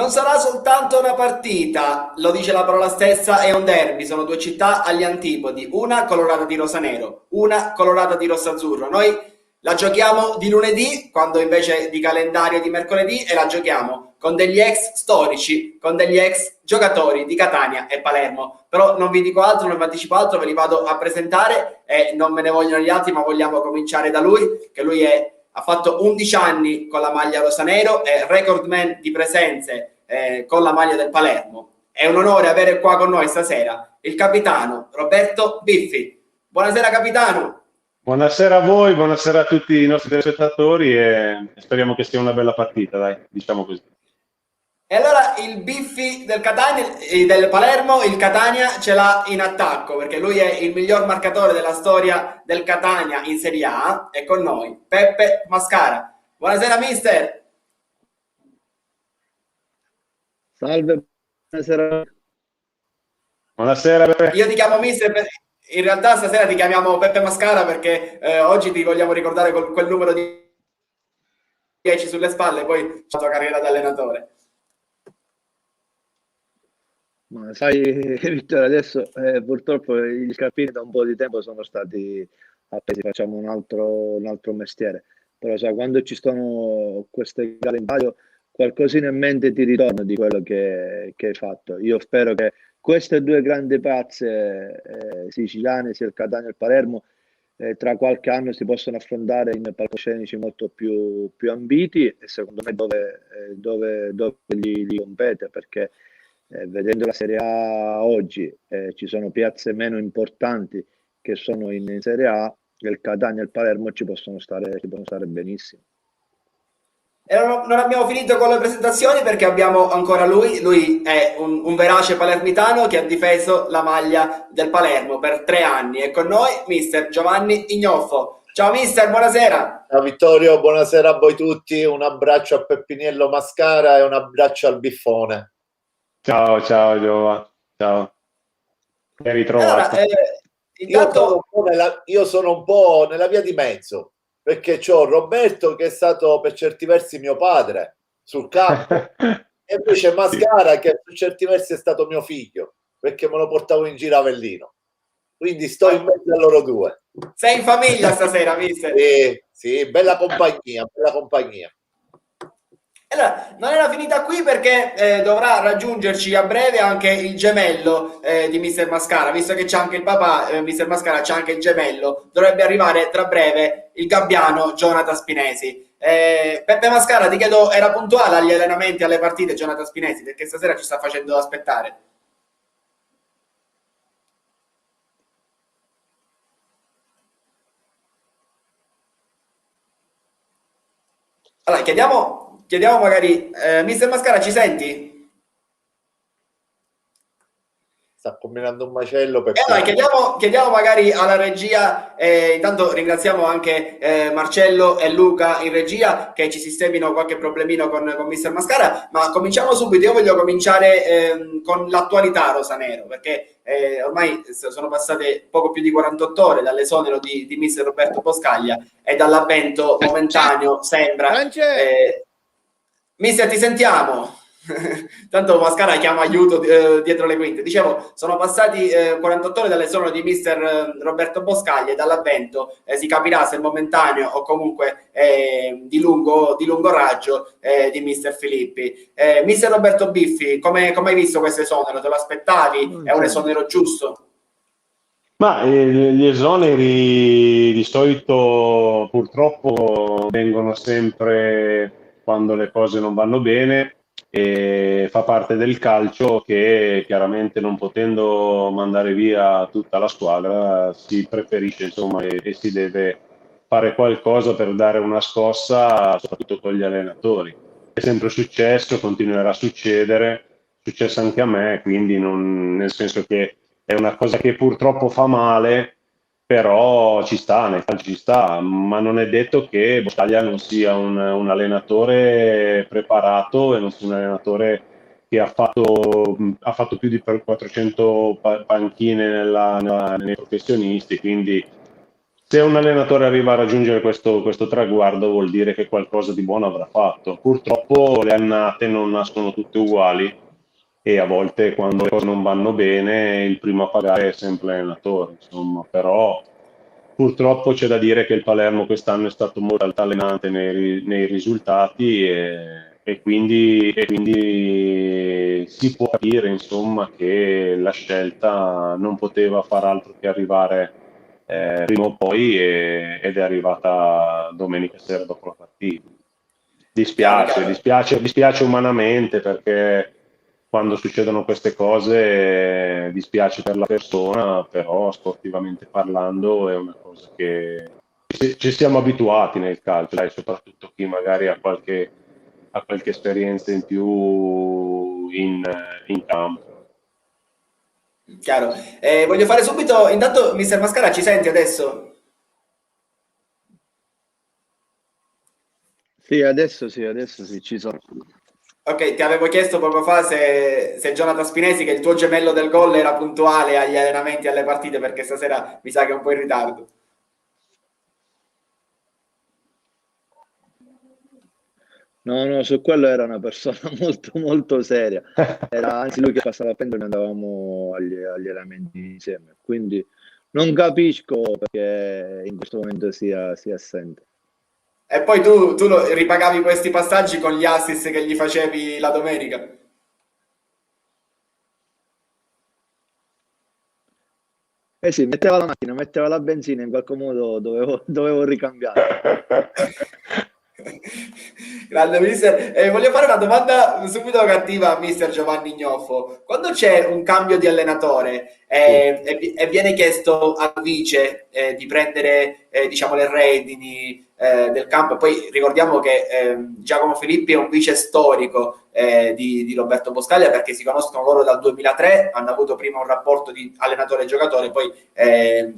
Non sarà soltanto una partita, lo dice la parola stessa, è un derby, sono due città agli antipodi, una colorata di rosa nero, una colorata di rosso azzurro. Noi la giochiamo di lunedì, quando invece di calendario è di mercoledì, e la giochiamo con degli ex storici, con degli ex giocatori di Catania e Palermo. Però non vi dico altro, non vi anticipo altro, ve li vado a presentare e non me ne vogliono gli altri, ma vogliamo cominciare da lui, che lui ha fatto 11 anni con la maglia rosanero, è recordman di presenze con la maglia del Palermo. È un onore avere qua con noi stasera il capitano Roberto Biffi. Buonasera capitano. Buonasera a voi, buonasera a tutti i nostri telespettatori e speriamo che sia una bella partita, dai, diciamo così. E allora il Biffi del Catania, del Palermo, il Catania ce l'ha in attacco perché lui è il miglior marcatore della storia del Catania in Serie A. È con noi Peppe Mascara. Buonasera mister. Salve, buonasera. Buonasera. Io ti chiamo mister, in realtà stasera ti chiamiamo Peppe Mascara perché oggi ti vogliamo ricordare quel numero di 10 sulle spalle, poi la tua carriera da allenatore. Ma sai, Vittorio, adesso purtroppo gli scarpini da un po' di tempo sono stati appesi, facciamo un altro mestiere. Però sai, quando ci sono queste gare in palio, qualcosina in mente ti ritorna di quello che hai fatto. Io spero che queste due grandi pazze siciliane, sia il Catania che il Palermo, tra qualche anno si possano affrontare in palcoscenici molto più ambiti e secondo me dove gli compete, perché vedendo la Serie A oggi ci sono piazze meno importanti che sono in Serie A, il Catania e il Palermo ci possono stare benissimo. E non abbiamo finito con le presentazioni perché abbiamo ancora lui è un verace palermitano che ha difeso la maglia del Palermo per 3 anni. E con noi mister Giovanni Ignoffo. Ciao mister, buonasera. Ciao Vittorio, buonasera a voi tutti, un abbraccio a Peppiniello Mascara e un abbraccio al Biffone. Ciao Giova, ciao. Ben ritrovato. Allora, intanto... io sono un po' nella via di mezzo, perché c'ho Roberto che è stato per certi versi mio padre sul campo e invece Mascara che per certi versi è stato mio figlio, perché me lo portavo in giro a Avellino. Quindi sto in mezzo a loro due. Sei in famiglia stasera, mister? Sì, bella compagnia, bella compagnia. Allora, non era finita qui perché dovrà raggiungerci a breve anche il gemello di Mister Mascara, visto che c'è anche il papà, Mister Mascara c'è anche il gemello, dovrebbe arrivare tra breve il gabbiano Jonathan Spinesi. Peppe Mascara, ti chiedo, era puntuale agli allenamenti, alle partite Jonathan Spinesi, perché stasera ci sta facendo aspettare. Allora, chiediamo magari, Mister Mascara, ci senti? Sta combinando un macello per allora, chiediamo magari alla regia, intanto ringraziamo anche Marcello e Luca in regia che ci sistemino qualche problemino con Mister Mascara, ma cominciamo subito. Io voglio cominciare con l'attualità rosanero, perché ormai sono passate poco più di 48 ore dall'esonero di Mister Roberto Boscaglia e dall'avvento momentaneo, sembra. Mister, ti sentiamo. Tanto Mascara chiama aiuto dietro le quinte. Dicevo, sono passati 48 ore dall'esonero di mister Roberto Boscaglia e dall'avvento si capirà se è momentaneo o comunque di lungo raggio di mister Filippi. Mister Roberto Biffi, come hai visto questo esonero? Te lo aspettavi? È un esonero giusto? Ma gli esoneri di solito purtroppo vengono sempre quando le cose non vanno bene. E fa parte del calcio che chiaramente non potendo mandare via tutta la squadra si preferisce insomma e si deve fare qualcosa per dare una scossa soprattutto con gli allenatori. È sempre successo, continuerà a succedere, è successo anche a me, quindi nel senso che è una cosa che purtroppo fa male, però ci sta, nel calcio ci sta, ma non è detto che Boscaglia non sia un allenatore preparato e non sia un allenatore che ha fatto più di 400 panchine nei professionisti, quindi se un allenatore arriva a raggiungere questo traguardo vuol dire che qualcosa di buono avrà fatto. Purtroppo le annate non nascono tutte uguali e a volte quando le cose non vanno bene il primo a pagare è sempre l'allenatore, insomma, però purtroppo c'è da dire che il Palermo quest'anno è stato molto altalenante nei risultati e quindi si può capire, insomma, che la scelta non poteva far altro che arrivare prima o poi ed è arrivata domenica sera dopo la partita. Chiaro, Dispiace, chiaro. dispiace umanamente perché quando succedono queste cose dispiace per la persona, però sportivamente parlando è una cosa che ci siamo abituati nel calcio, dai, soprattutto chi magari ha qualche esperienza in più in campo. Chiaro. Voglio fare subito, intanto, Mister Mascara, ci senti adesso? Sì, adesso sì, ci sono. Ok, ti avevo chiesto poco fa se Jonathan Spinesi, che è il tuo gemello del gol, era puntuale agli allenamenti e alle partite, perché stasera mi sa che è un po' in ritardo. No, no, su quello era una persona molto, molto seria. Era anzi lui che passava a prendere e andavamo agli allenamenti insieme. Quindi non capisco perché in questo momento sia assente. E poi tu ripagavi questi passaggi con gli assist che gli facevi la domenica. Eh sì, metteva la macchina, metteva la benzina, in qualche modo dovevo ricambiare. Grande mister. Voglio fare una domanda subito cattiva a mister Giovanni Gnoffo. Quando c'è un cambio di allenatore Sì. e viene chiesto al vice di prendere diciamo, le redini del campo, e poi ricordiamo che Giacomo Filippi è un vice storico di Roberto Boscaglia perché si conoscono loro dal 2003, hanno avuto prima un rapporto di allenatore-giocatore, poi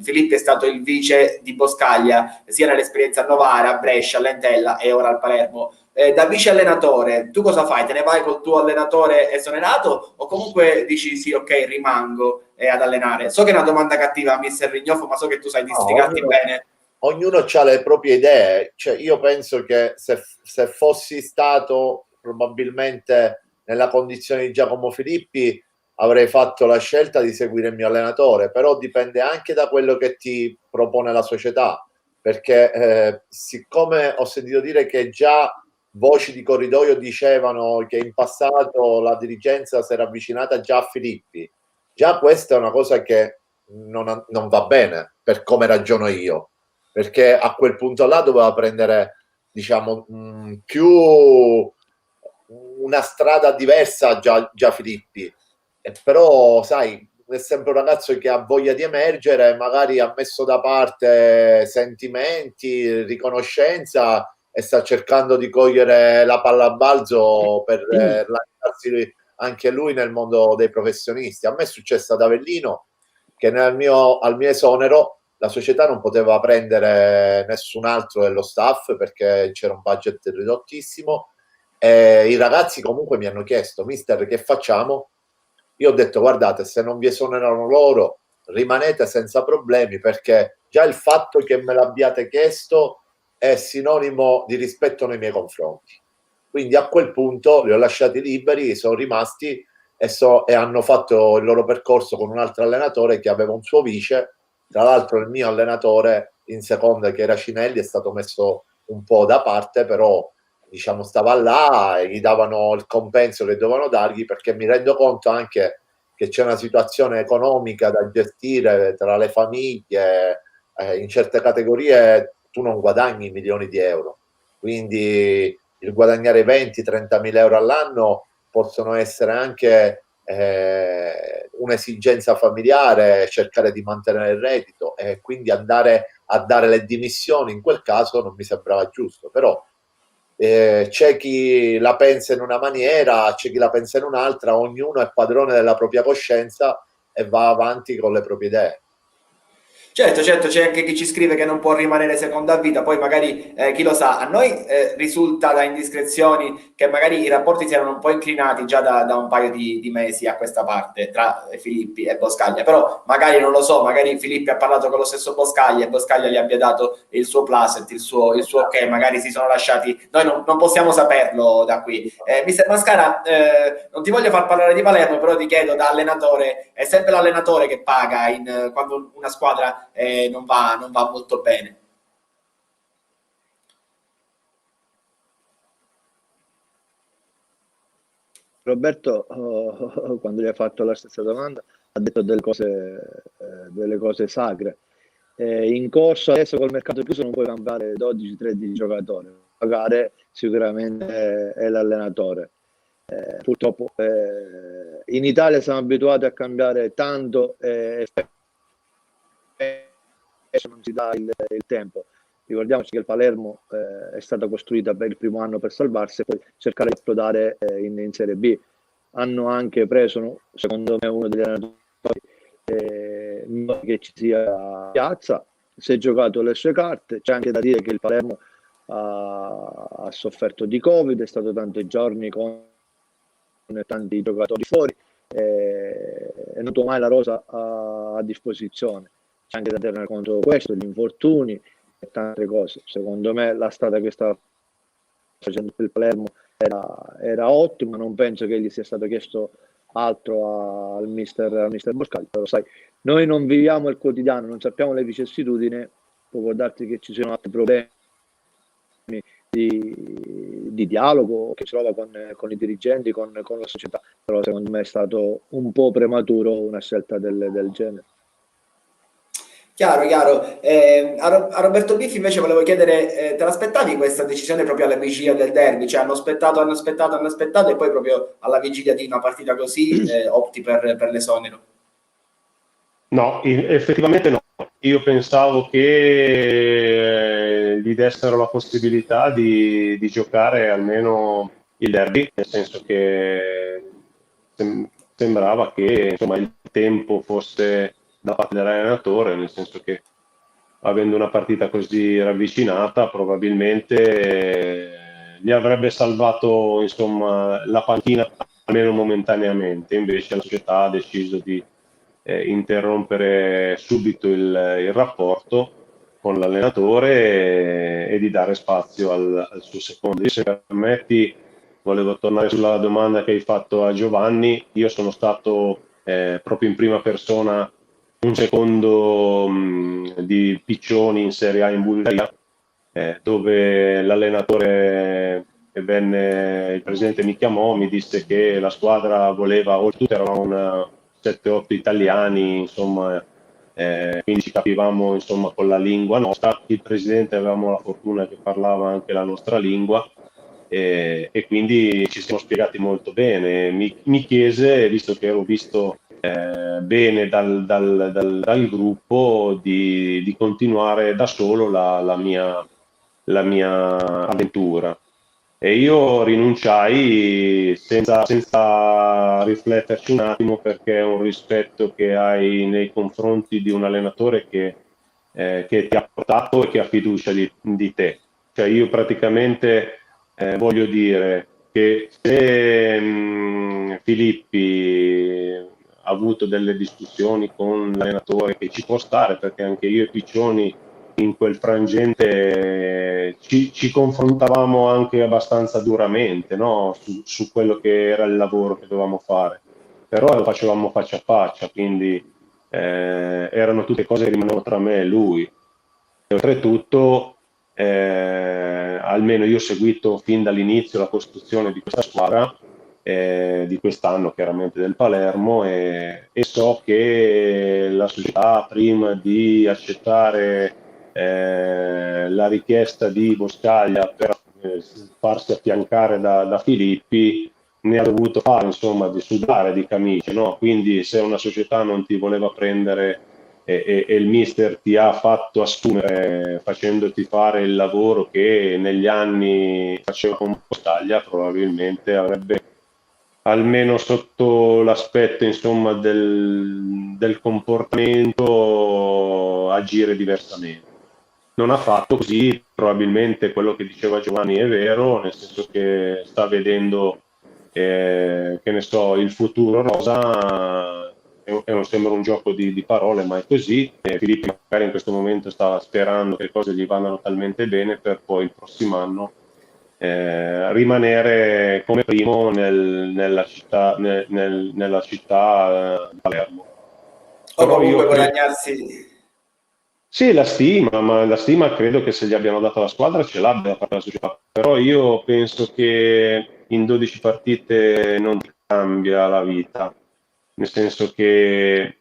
Filippi è stato il vice di Boscaglia sia nell'esperienza a Novara, a Brescia, a Lentella e ora al Palermo. Da vice allenatore, tu cosa fai? Te ne vai col tuo allenatore esonerato o comunque dici sì, ok, rimango ad allenare? So che è una domanda cattiva, mister Rignofo, ma so che tu sai No, districarti bene. ognuno ha le proprie idee. Cioè, io penso che se fossi stato probabilmente nella condizione di Giacomo Filippi avrei fatto la scelta di seguire il mio allenatore, però dipende anche da quello che ti propone la società, perché siccome ho sentito dire che già voci di corridoio dicevano che in passato la dirigenza si era avvicinata già a Filippi, già questa è una cosa che non va bene per come ragiono io, perché a quel punto là doveva prendere, diciamo, più una strada diversa già Filippi. Però sai, è sempre un ragazzo che ha voglia di emergere, magari ha messo da parte sentimenti, riconoscenza e sta cercando di cogliere la palla a balzo per lanciarsi anche lui nel mondo dei professionisti. A me è successo ad Avellino che al mio esonero la società non poteva prendere nessun altro dello staff perché c'era un budget ridottissimo e i ragazzi comunque mi hanno chiesto: mister, che facciamo? Io ho detto: guardate, se non vi esonerano loro rimanete senza problemi, perché già il fatto che me l'abbiate chiesto è sinonimo di rispetto nei miei confronti. Quindi a quel punto li ho lasciati liberi, sono rimasti e hanno fatto il loro percorso con un altro allenatore che aveva un suo vice. Tra l'altro il mio allenatore in seconda, che era Cinelli, è stato messo un po' da parte, però diciamo stava là e gli davano il compenso che dovevano dargli, perché mi rendo conto anche che c'è una situazione economica da gestire tra le famiglie, in certe categorie tu non guadagni milioni di euro, quindi il guadagnare 20-30 mila euro all'anno possono essere anche un'esigenza familiare, cercare di mantenere il reddito, e quindi andare a dare le dimissioni in quel caso non mi sembrava giusto. Però c'è chi la pensa in una maniera, c'è chi la pensa in un'altra, ognuno è padrone della propria coscienza e va avanti con le proprie idee. Certo, certo, c'è anche chi ci scrive che non può rimanere seconda a vita, poi magari chi lo sa, a noi risulta da indiscrezioni che magari i rapporti si erano un po' inclinati già da un paio di mesi a questa parte tra Filippi e Boscaglia, però magari non lo so, magari Filippi ha parlato con lo stesso Boscaglia e Boscaglia gli abbia dato il suo placet, il suo ok, magari si sono lasciati, noi non possiamo saperlo da qui. Mister Mascara, non ti voglio far parlare di Palermo, però ti chiedo da allenatore, è sempre l'allenatore che paga quando una squadra non va molto bene. Roberto, quando gli ha fatto la stessa domanda, ha detto delle cose sacre. In corso adesso col mercato chiuso non puoi cambiare 12-13 giocatori, pagare sicuramente è l'allenatore. Purtroppo in Italia siamo abituati a cambiare tanto e non si dà il tempo. Ricordiamoci che il Palermo è stata costruita per il primo anno per salvarsi e poi cercare di esplodere in Serie B. Hanno anche preso, secondo me, uno degli allenatori che ci sia a piazza, si è giocato le sue carte. C'è anche da dire che il Palermo ha sofferto di Covid, è stato tanti giorni con tanti giocatori fuori, è venuto mai la rosa a disposizione. C'è anche da tenere conto questo, gli infortuni e tante cose. Secondo me la strada che sta facendo il Palermo era ottima, non penso che gli sia stato chiesto altro al mister Boscaglia, però sai, noi non viviamo il quotidiano, non sappiamo le vicissitudini, può darsi che ci siano altri problemi di dialogo che si trova con i dirigenti, con la società, però secondo me è stato un po' prematuro una scelta del genere. Chiaro, chiaro. A Roberto Biffi invece volevo chiedere, te l'aspettavi questa decisione proprio alla vigilia del derby? Cioè hanno aspettato e poi proprio alla vigilia di una partita così opti per l'esonero? No, effettivamente no. Io pensavo che gli dessero la possibilità di giocare almeno il derby, nel senso che sembrava che insomma, il tempo fosse da parte dell'allenatore, nel senso che avendo una partita così ravvicinata probabilmente gli avrebbe salvato insomma, la panchina almeno momentaneamente, invece la società ha deciso di interrompere subito il rapporto con l'allenatore e di dare spazio al suo secondo. Io, se permetti, volevo tornare sulla domanda che hai fatto a Giovanni. Io sono stato proprio in prima persona un secondo di Piccioni in Serie A in Bulgaria, dove l'allenatore il presidente mi chiamò, mi disse che la squadra voleva, oltretutto eravamo 7-8 italiani, insomma, quindi ci capivamo insomma con la lingua nostra. Il presidente, avevamo la fortuna che parlava anche la nostra lingua e quindi ci siamo spiegati molto bene. Mi chiese, visto che ero visto bene dal gruppo, di continuare da solo la mia avventura. E io rinunciai senza rifletterci un attimo, perché è un rispetto che hai nei confronti di un allenatore che ti ha portato e che ha fiducia di te. Cioè io praticamente voglio dire che se Filippi ha avuto delle discussioni con l'allenatore, che ci può stare, perché anche io e Piccioni in quel frangente ci confrontavamo anche abbastanza duramente, no? su quello che era il lavoro che dovevamo fare, però lo facevamo faccia a faccia, quindi erano tutte cose che rimanevano tra me e lui. E oltretutto almeno io ho seguito fin dall'inizio la costruzione di questa squadra, di quest'anno chiaramente del Palermo, e so che la società, prima di accettare la richiesta di Boscaglia per farsi affiancare da Filippi, ne ha dovuto fare insomma di sudare di camicie, no? Quindi se una società non ti voleva prendere e il mister ti ha fatto assumere facendoti fare il lavoro che negli anni faceva con Boscaglia, probabilmente avrebbe almeno sotto l'aspetto, insomma, del comportamento, agire diversamente. Non ha fatto così, probabilmente quello che diceva Giovanni è vero, nel senso che sta vedendo, che ne so, il futuro rosa, e non sembra un gioco di parole, ma è così. E Filippi magari in questo momento stava sperando che le cose gli vadano talmente bene per poi il prossimo anno rimanere come primo nella città di Palermo. O Però io comunque credo. guadagnarsi. Sì, la stima, ma la stima credo che se gli abbiano dato la squadra ce l'abbia da parte della società. Però io penso che in 12 partite non ti cambia la vita, nel senso che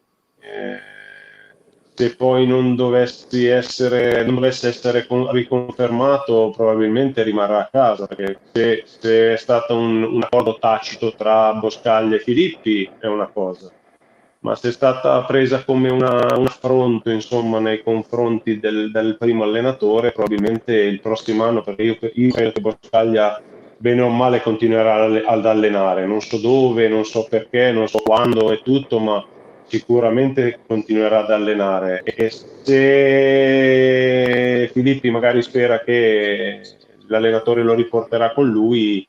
se poi non dovesse essere riconfermato, probabilmente rimarrà a casa, perché se è stato un accordo tacito tra Boscaglia e Filippi è una cosa, ma se è stata presa come un affronto, insomma, nei confronti del primo allenatore, probabilmente il prossimo anno, perché io credo che Boscaglia bene o male continuerà ad allenare, non so dove, non so perché, non so quando e tutto, ma sicuramente continuerà ad allenare. E se Filippi magari spera che l'allenatore lo riporterà con lui,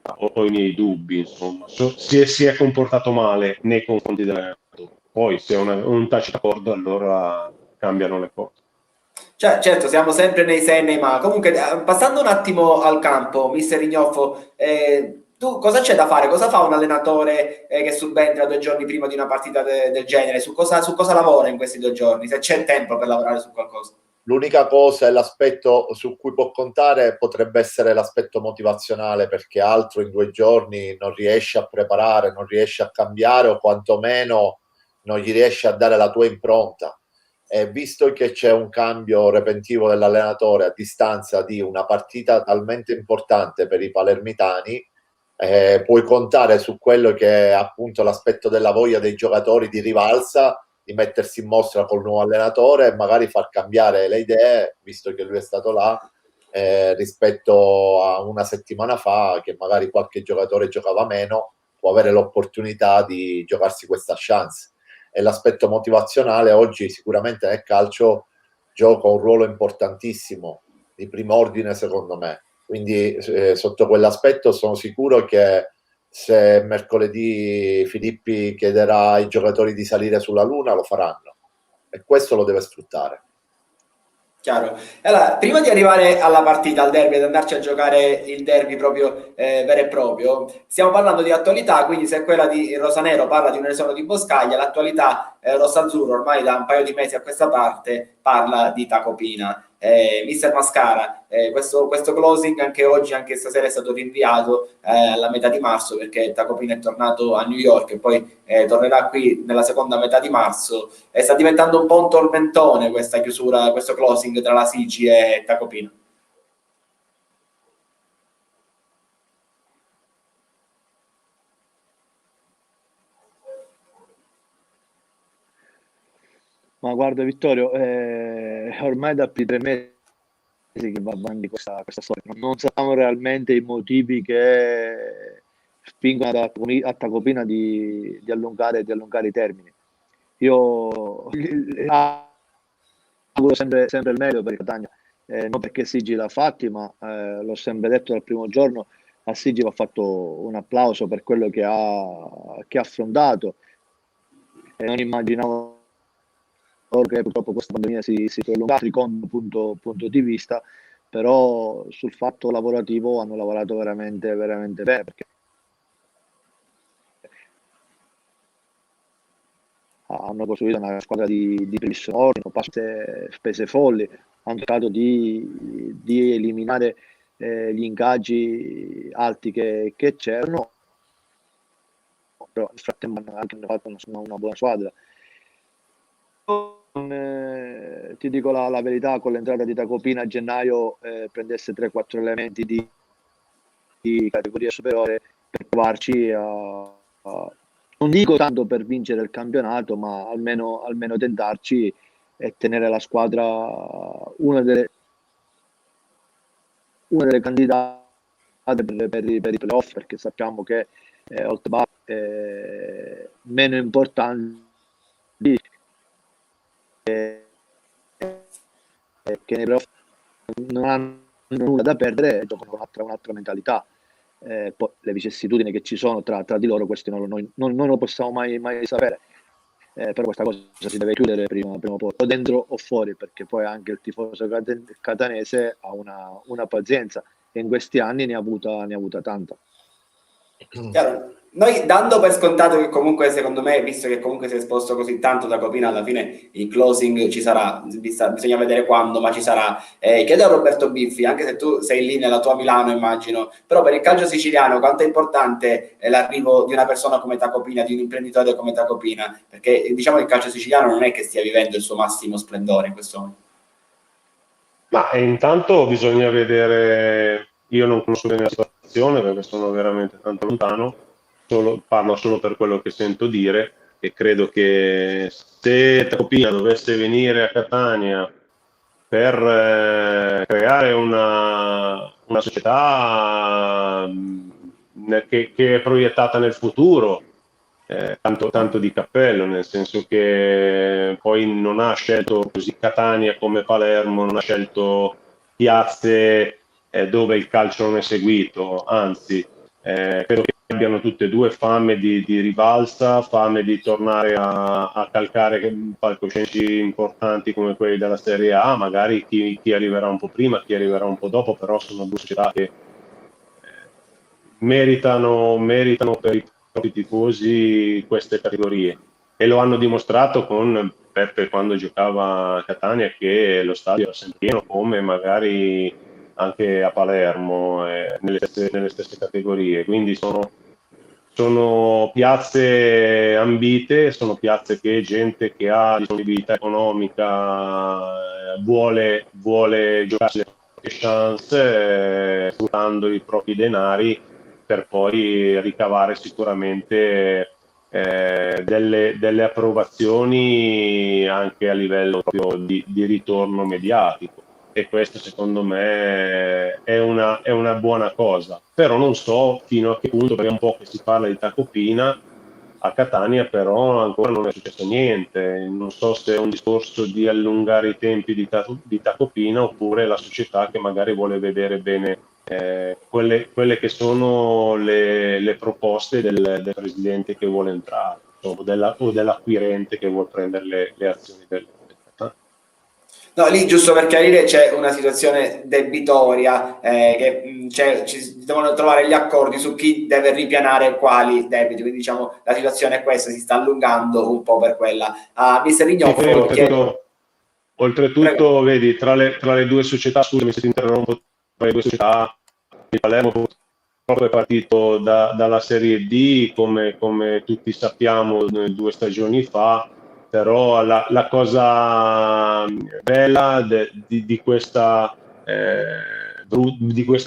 ho i miei dubbi, insomma. Se si è comportato male nei confronti dell'allenatore. Poi se è un tacito accordo, allora cambiano le cose. Cioè, certo, siamo sempre nei se e nei ma. Comunque, passando un attimo al campo, mister Ignoffo, tu cosa c'è da fare? Cosa fa un allenatore che subentra 2 giorni prima di una partita del genere? Su cosa lavora in questi 2 giorni? Se c'è tempo per lavorare su qualcosa. L'unica cosa e l'aspetto su cui può contare potrebbe essere l'aspetto motivazionale, perché altro in 2 giorni non riesci a preparare, non riesci a cambiare o quantomeno non gli riesci a dare la tua impronta. E visto che c'è un cambio repentino dell'allenatore a distanza di una partita talmente importante per i palermitani, puoi contare su quello che è appunto l'aspetto della voglia dei giocatori di rivalsa, di mettersi in mostra col nuovo allenatore e magari far cambiare le idee, visto che lui è stato là, rispetto a una settimana fa, che magari qualche giocatore giocava meno, può avere l'opportunità di giocarsi questa chance. E l'aspetto motivazionale oggi sicuramente nel calcio gioca un ruolo importantissimo, di primo ordine secondo me. Quindi sotto quell'aspetto sono sicuro che se mercoledì Filippi chiederà ai giocatori di salire sulla Luna, lo faranno. E questo lo deve sfruttare. Chiaro. Allora, prima di arrivare alla partita, al derby, ad andarci a giocare il derby proprio vero e proprio, stiamo parlando di attualità, quindi se quella di Rosanero parla di un esodo di Boscaglia, l'attualità rossazzurro ormai da un paio di mesi a questa parte parla di Tacopina. Mister Mascara, questo closing anche oggi, anche stasera è stato rinviato alla metà di marzo perché Tacopina è tornato a New York e poi tornerà qui nella seconda metà di marzo. E sta diventando un po' un tormentone questa chiusura, questo closing tra la Sigi e Tacopina. Ma guarda Vittorio, ormai da più di 3 mesi che va avanti questa storia. Non sappiamo realmente i motivi che spingono a Tacopina di allungare i termini. Io auguro sempre il meglio per il Catania, non perché Sigi l'ha fatti, ma l'ho sempre detto dal primo giorno, a Sigi va fatto un applauso per quello che ha affrontato. Non immaginavo che purtroppo questa pandemia si prolunga secondo punto di vista, però sul fatto lavorativo hanno lavorato veramente bene, perché hanno costruito una squadra di bellissimo ordine, spese folli, hanno cercato di eliminare gli ingaggi alti che c'erano, però nel frattempo hanno anche fatto una buona squadra. Ti dico la verità, con l'entrata di Tacopina a gennaio prendesse 3-4 elementi di categoria superiore per provarci non dico tanto per vincere il campionato, ma almeno tentarci e tenere la squadra una delle candidate per i playoff, perché sappiamo che oltre meno importanti che nei playoff non hanno nulla da perdere, giocano con un'altra mentalità. Poi le vicissitudini che ci sono tra di loro, questi non lo possiamo mai sapere. Però questa cosa si deve chiudere prima o poi, o dentro o fuori, perché poi anche il tifoso catanese ha una pazienza, e in questi anni ne ha avuta tanta. Chiaro. Noi, dando per scontato che comunque, secondo me, visto che comunque si è esposto così tanto da Copina, alla fine il closing ci sarà, bisogna vedere quando, ma ci sarà. Chiedo a Roberto Biffi, anche se tu sei lì nella tua Milano, immagino, però per il calcio siciliano quanto è importante l'arrivo di una persona come Tacopina, di un imprenditore come Tacopina? Perché diciamo che il calcio siciliano non è che stia vivendo il suo massimo splendore in questo momento. Ma intanto bisogna vedere, io non conosco bene la situazione perché sono veramente tanto lontano, parlo solo per quello che sento dire, e credo che se Tacopina dovesse venire a Catania per creare una società che è proiettata nel futuro, tanto di cappello, nel senso che poi non ha scelto così Catania come Palermo, non ha scelto piazze dove il calcio non è seguito, anzi credo che abbiano tutte e due fame di rivalsa, fame di tornare a calcare palcoscenici importanti come quelli della Serie A, magari chi arriverà un po' prima, chi arriverà un po' dopo, però sono due società che meritano per i propri tifosi queste categorie, e lo hanno dimostrato con Peppe quando giocava a Catania, che lo stadio era sempre pieno, come magari anche a Palermo, nelle stesse categorie. Quindi sono piazze ambite, sono piazze che gente che ha disponibilità economica vuole giocarsi le proprie chance, sfruttando i propri denari per poi ricavare sicuramente delle approvazioni anche a livello proprio di ritorno mediatico, e questo secondo me è una buona cosa. Però non so fino a che punto, perché è un po' che si parla di Tacopina a Catania, però ancora non è successo niente. Non so se è un discorso di allungare i tempi di Tacopina, oppure la società che magari vuole vedere bene quelle che sono le proposte del presidente che vuole entrare, o dell'acquirente che vuole prendere le azioni del No, lì giusto per chiarire c'è una situazione debitoria, che ci devono trovare gli accordi su chi deve ripianare quali debiti, quindi diciamo la situazione è questa, si sta allungando un po' per quella. Mister Rignoffo, oltretutto vedi, tra le due società, scusami se ti interrompo, tra le due società, il Palermo purtroppo è partito dalla Serie D, come tutti sappiamo 2 stagioni fa, però la cosa bella di questa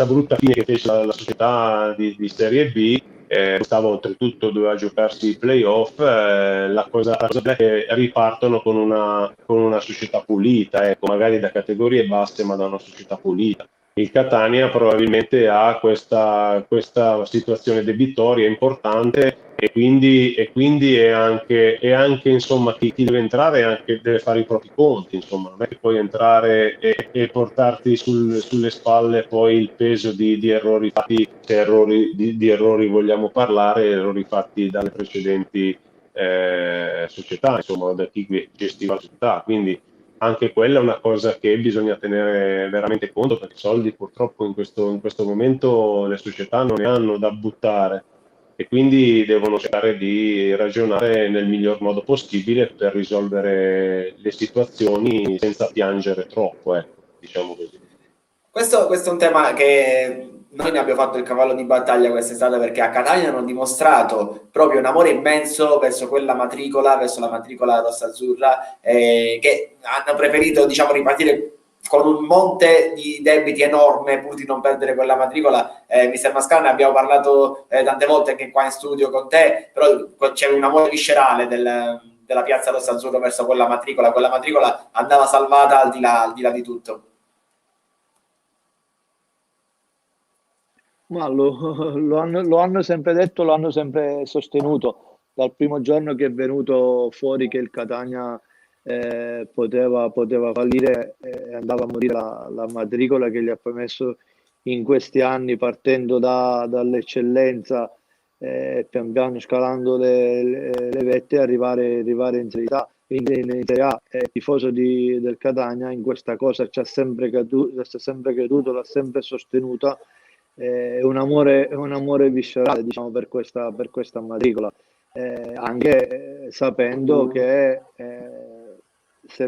brutta fine che fece la società di Serie B, Gustavo oltretutto doveva giocarsi i playoff, la cosa bella è che ripartono con una società pulita, ecco, magari da categorie basse, ma da una società pulita. Il Catania probabilmente ha questa situazione debitoria importante, e quindi è anche insomma, chi deve entrare deve fare i propri conti, insomma, non è che puoi entrare e portarti sulle spalle poi il peso di errori fatti, se di errori vogliamo parlare, errori fatti dalle precedenti società, insomma, da chi gestiva la società. Quindi anche quella è una cosa che bisogna tenere veramente conto, perché soldi purtroppo in questo momento le società non ne hanno da buttare, e quindi devono cercare di ragionare nel miglior modo possibile per risolvere le situazioni senza piangere troppo, diciamo così. questo è un tema che noi ne abbiamo fatto il cavallo di battaglia quest'estate, perché a Catania hanno dimostrato proprio un amore immenso verso quella matricola, verso la matricola rossa-azzurra, che hanno preferito, diciamo, ripartire con un monte di debiti enorme pur di non perdere quella matricola. Mister Mascaro, ne abbiamo parlato tante volte anche qua in studio con te, però c'è un amore viscerale della piazza rossa-azzurra verso quella matricola andava salvata al di là di tutto. Ma lo hanno sempre detto, lo hanno sempre sostenuto. Dal primo giorno che è venuto fuori che il Catania poteva fallire, andava a morire la matricola che gli ha permesso in questi anni, partendo dall'eccellenza, pian piano scalando le vette, arrivare in Serie A. In Serie A, tifoso del Catania, in questa cosa ci ha sempre creduto, l'ha sempre sostenuta. È un amore viscerale, diciamo, per questa matricola, anche sapendo che se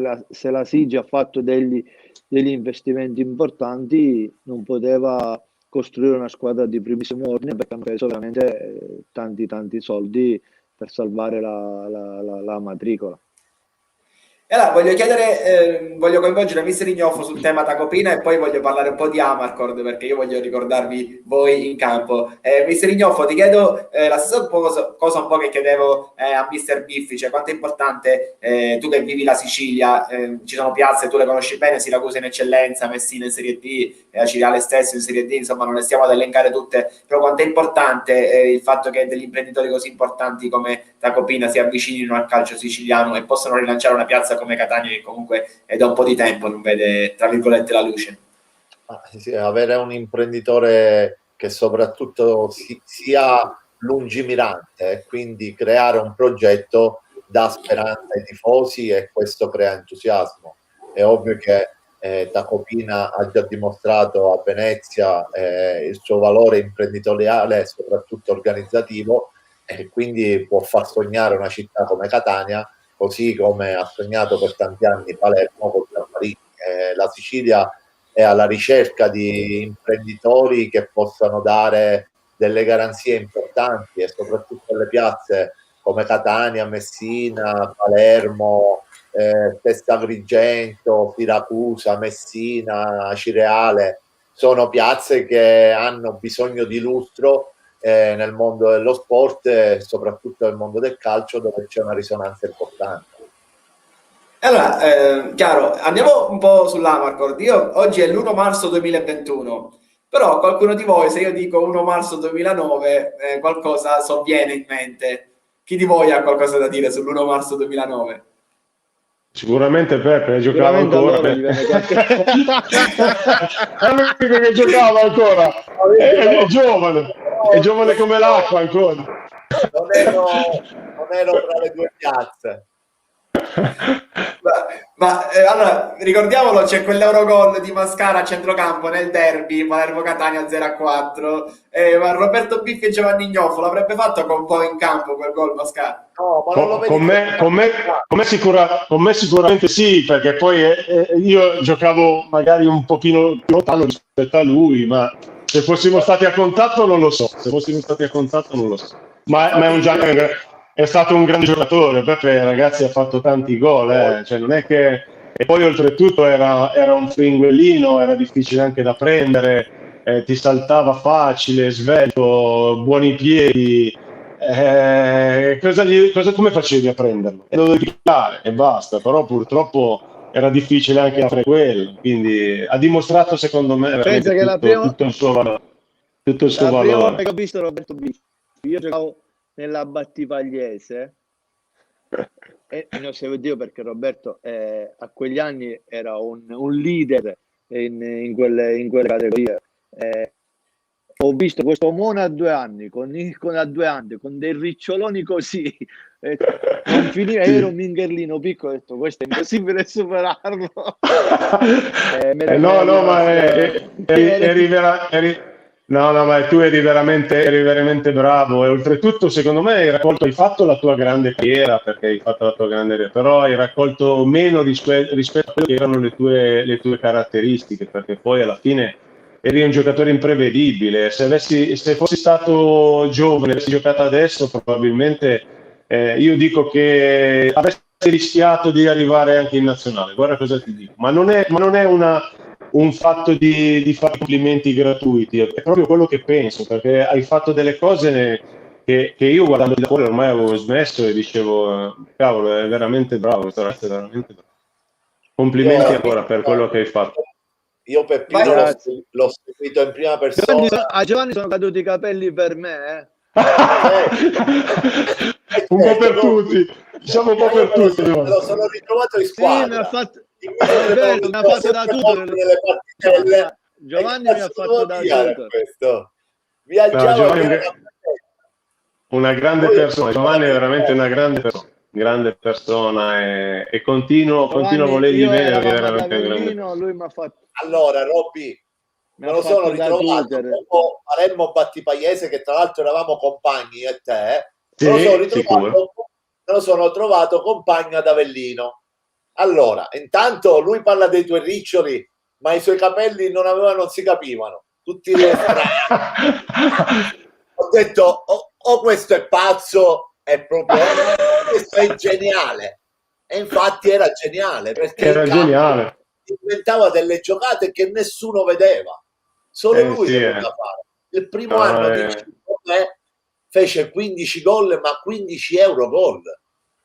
la Sigi ha fatto degli investimenti importanti, non poteva costruire una squadra di primissimo ordine, perché hanno preso veramente tanti soldi per salvare la matricola. E allora voglio coinvolgere Mister Ignoffo sul tema Tacopina e poi voglio parlare un po' di Amarcord, perché io voglio ricordarvi voi in campo. Mister Ignoffo, ti chiedo la stessa cosa un po' che chiedevo a Mister Biffi, cioè quanto è importante, tu che vivi la Sicilia, ci sono piazze, tu le conosci bene, Siracusa in eccellenza, Messina in Serie D, Ciriale stesso in Serie D, insomma non le stiamo ad elencare tutte, però quanto è importante il fatto che degli imprenditori così importanti come Tacopina si avvicinino al calcio siciliano e possano rilanciare una piazza come Catania, che comunque è da un po' di tempo non vede, tra virgolette, la luce. Sì, avere un imprenditore che soprattutto sia lungimirante e quindi creare un progetto dà speranza ai tifosi e questo crea entusiasmo. È ovvio che Tacopina ha già dimostrato a Venezia il suo valore imprenditoriale e soprattutto organizzativo, e quindi può far sognare una città come Catania, così come ha sognato per tanti anni Palermo con Marini. La Sicilia è alla ricerca di imprenditori che possano dare delle garanzie importanti, e soprattutto le piazze come Catania, Messina, Palermo, stessa Agrigento, Siracusa, Messina, Cireale, sono piazze che hanno bisogno di lustro nel mondo dello sport e soprattutto nel mondo del calcio, dove c'è una risonanza importante. Allora, chiaro, andiamo un po' sull'Amarcord. Oggi è l'1 marzo 2021, però qualcuno di voi, se io dico 1 marzo 2009, qualcosa sovviene in mente. Chi di voi ha qualcosa da dire sull'1 marzo 2009? Sicuramente Peppe giocava ancora. Allora gli viene qualche... È l'unico che giocava ancora. È giovane come l'acqua ancora. Non ero tra le due piazze. Allora ricordiamolo, c'è quell'Eurogol di Mascara a centrocampo nel derby Palermo-Catania 0-4, ma Roberto Biffi e Giovanni Ignoffo l'avrebbe fatto con voi in campo quel gol Mascara? No, ma non lo vedi con me sicuramente sì, perché poi io giocavo magari un pochino più lontano rispetto a lui, ma se fossimo stati a contatto non lo so, ma è stato un grande giocatore. Peppe, ragazzi, ha fatto tanti gol, cioè non è che... E poi oltretutto era un fringuellino, era difficile anche da prendere, ti saltava facile, svelto, buoni piedi. Come facevi a prenderlo? E lo dovevi pigliare e basta, però purtroppo era difficile anche da fare quello, quindi ha dimostrato secondo me tutto il suo valore. Tutto il suo valore. La prima volta che ho visto Roberto Biffi, io giocavo nella Battipagliese e ne ho seguito perché Roberto a quegli anni era un leader in quelle categorie. Ho visto questo omone a 2 anni con dei riccioloni così, non finiva, ero un mingerlino piccolo, ho detto questo è impossibile superarlo. Ma tu eri veramente bravo, e oltretutto secondo me hai fatto la tua grande carriera, però hai raccolto meno rispetto a quelle che erano le tue caratteristiche, perché poi alla fine eri un giocatore imprevedibile. Se fossi stato giovane, avessi giocato adesso, probabilmente io dico che avresti rischiato di arrivare anche in nazionale. Guarda cosa ti dico, ma non è un fatto di fare complimenti gratuiti, è proprio quello che penso, perché hai fatto delle cose che io guardando da fuori ormai avevo smesso e dicevo cavolo, è veramente bravo, questo ragazzo è veramente bravo. Complimenti ancora per quello che hai fatto. Io Peppino Grazie. l'ho seguito in prima Giovanni, persona. a Giovanni sono caduti i capelli per me, Un po' per no, tutti, diciamo un po' io per tutti. me lo sono ritrovato in Sì, mi ha squadra. fatto, Invece è che me lo vero, mi ha ritrovo fatto da sempre tutor. morto nelle partitelle, e Giovanni che mi ha cazzo fatto devo da dire tutor. questo? No, Viaggiava che Giovanni era è una grande Poi persona, Giovanni è veramente una grande persona e continuo a Giovanni, volergli io bene perché è eravamo ad veramente una grande Avellino, persona. lui mi ha fatto, Allora, Robby, mi me ha lo sono fatto da ritrovato tutor. dopo Palermo Battipaiese, che tra l'altro eravamo compagni e te, Sì, sicuro. me lo sono trovato compagno ad Avellino. Allora, intanto lui parla dei tuoi riccioli, ma i suoi capelli non si capivano, tutti strani. Ho detto, o questo è pazzo, è proprio, o questo è geniale. E infatti era geniale, perché in Era campo geniale. inventava delle giocate che nessuno vedeva. Solo lui Sì, le poteva fare. Il primo no, anno di me fece 15 gol, ma 15 euro gol.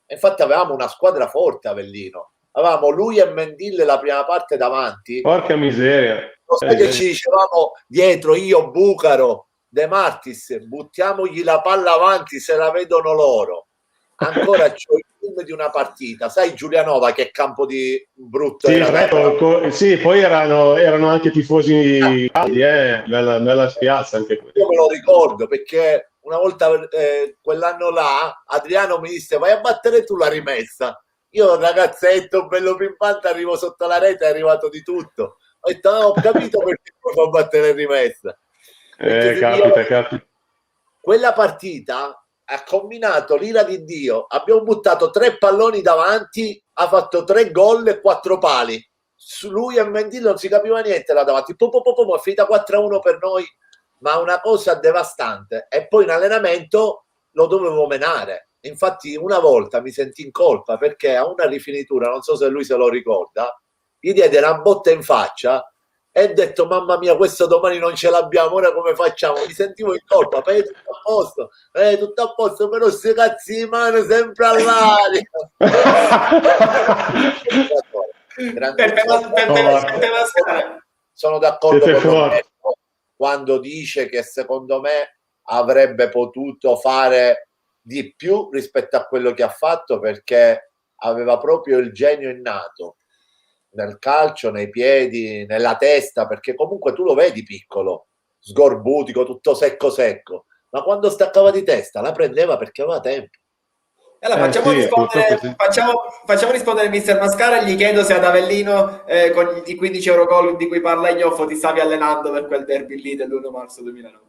Infatti avevamo una squadra forte a Avellino. Avevamo lui e Mendille la prima parte davanti. porca miseria. Lo sai che ci dicevamo dietro, io, Bucaro, De Martis, buttiamogli la palla avanti se la vedono loro. Ancora c'ho il film di una partita, sai Giulianova che campo di brutto Sì, era sì, poi erano anche tifosi caldi, bella spiazza anche qui. Io me lo ricordo perché una volta quell'anno là Adriano mi disse vai a battere tu la rimessa. Io ragazzetto bello pimpante arrivo sotto la rete, è arrivato di tutto. Ho detto no, ho capito perché poi fa battere in rimessa, perché se Capita. quella partita ha combinato l'ira di Dio, abbiamo buttato 3 palloni davanti, ha fatto 3 gol e 4 pali. Su lui e Mendy non si capiva niente là davanti, è finita 4-1 per noi, ma una cosa devastante. E poi in allenamento lo dovevo menare. Infatti una volta mi sentì in colpa perché a una rifinitura, non so se lui se lo ricorda, gli diede una botta in faccia e ho detto mamma mia questo domani non ce l'abbiamo, ora come facciamo? Mi sentivo in colpa, tutto a posto, però sti cazzi di mano sempre all'aria. Grandissimo. Peppe Mascara. Sono d'accordo Siete con forti. Roberto quando dice che secondo me avrebbe potuto fare di più rispetto a quello che ha fatto, perché aveva proprio il genio innato nel calcio, nei piedi, nella testa, perché comunque tu lo vedi piccolo, sgorbutico, tutto secco secco, ma quando staccava di testa la prendeva perché aveva tempo. Allora, Sì, purtroppo sì. facciamo rispondere Mister Mascara e gli chiedo se ad Avellino con i 15 euro gol di cui parla Ignoffo ti stavi allenando per quel derby lì dell'1 marzo 2009.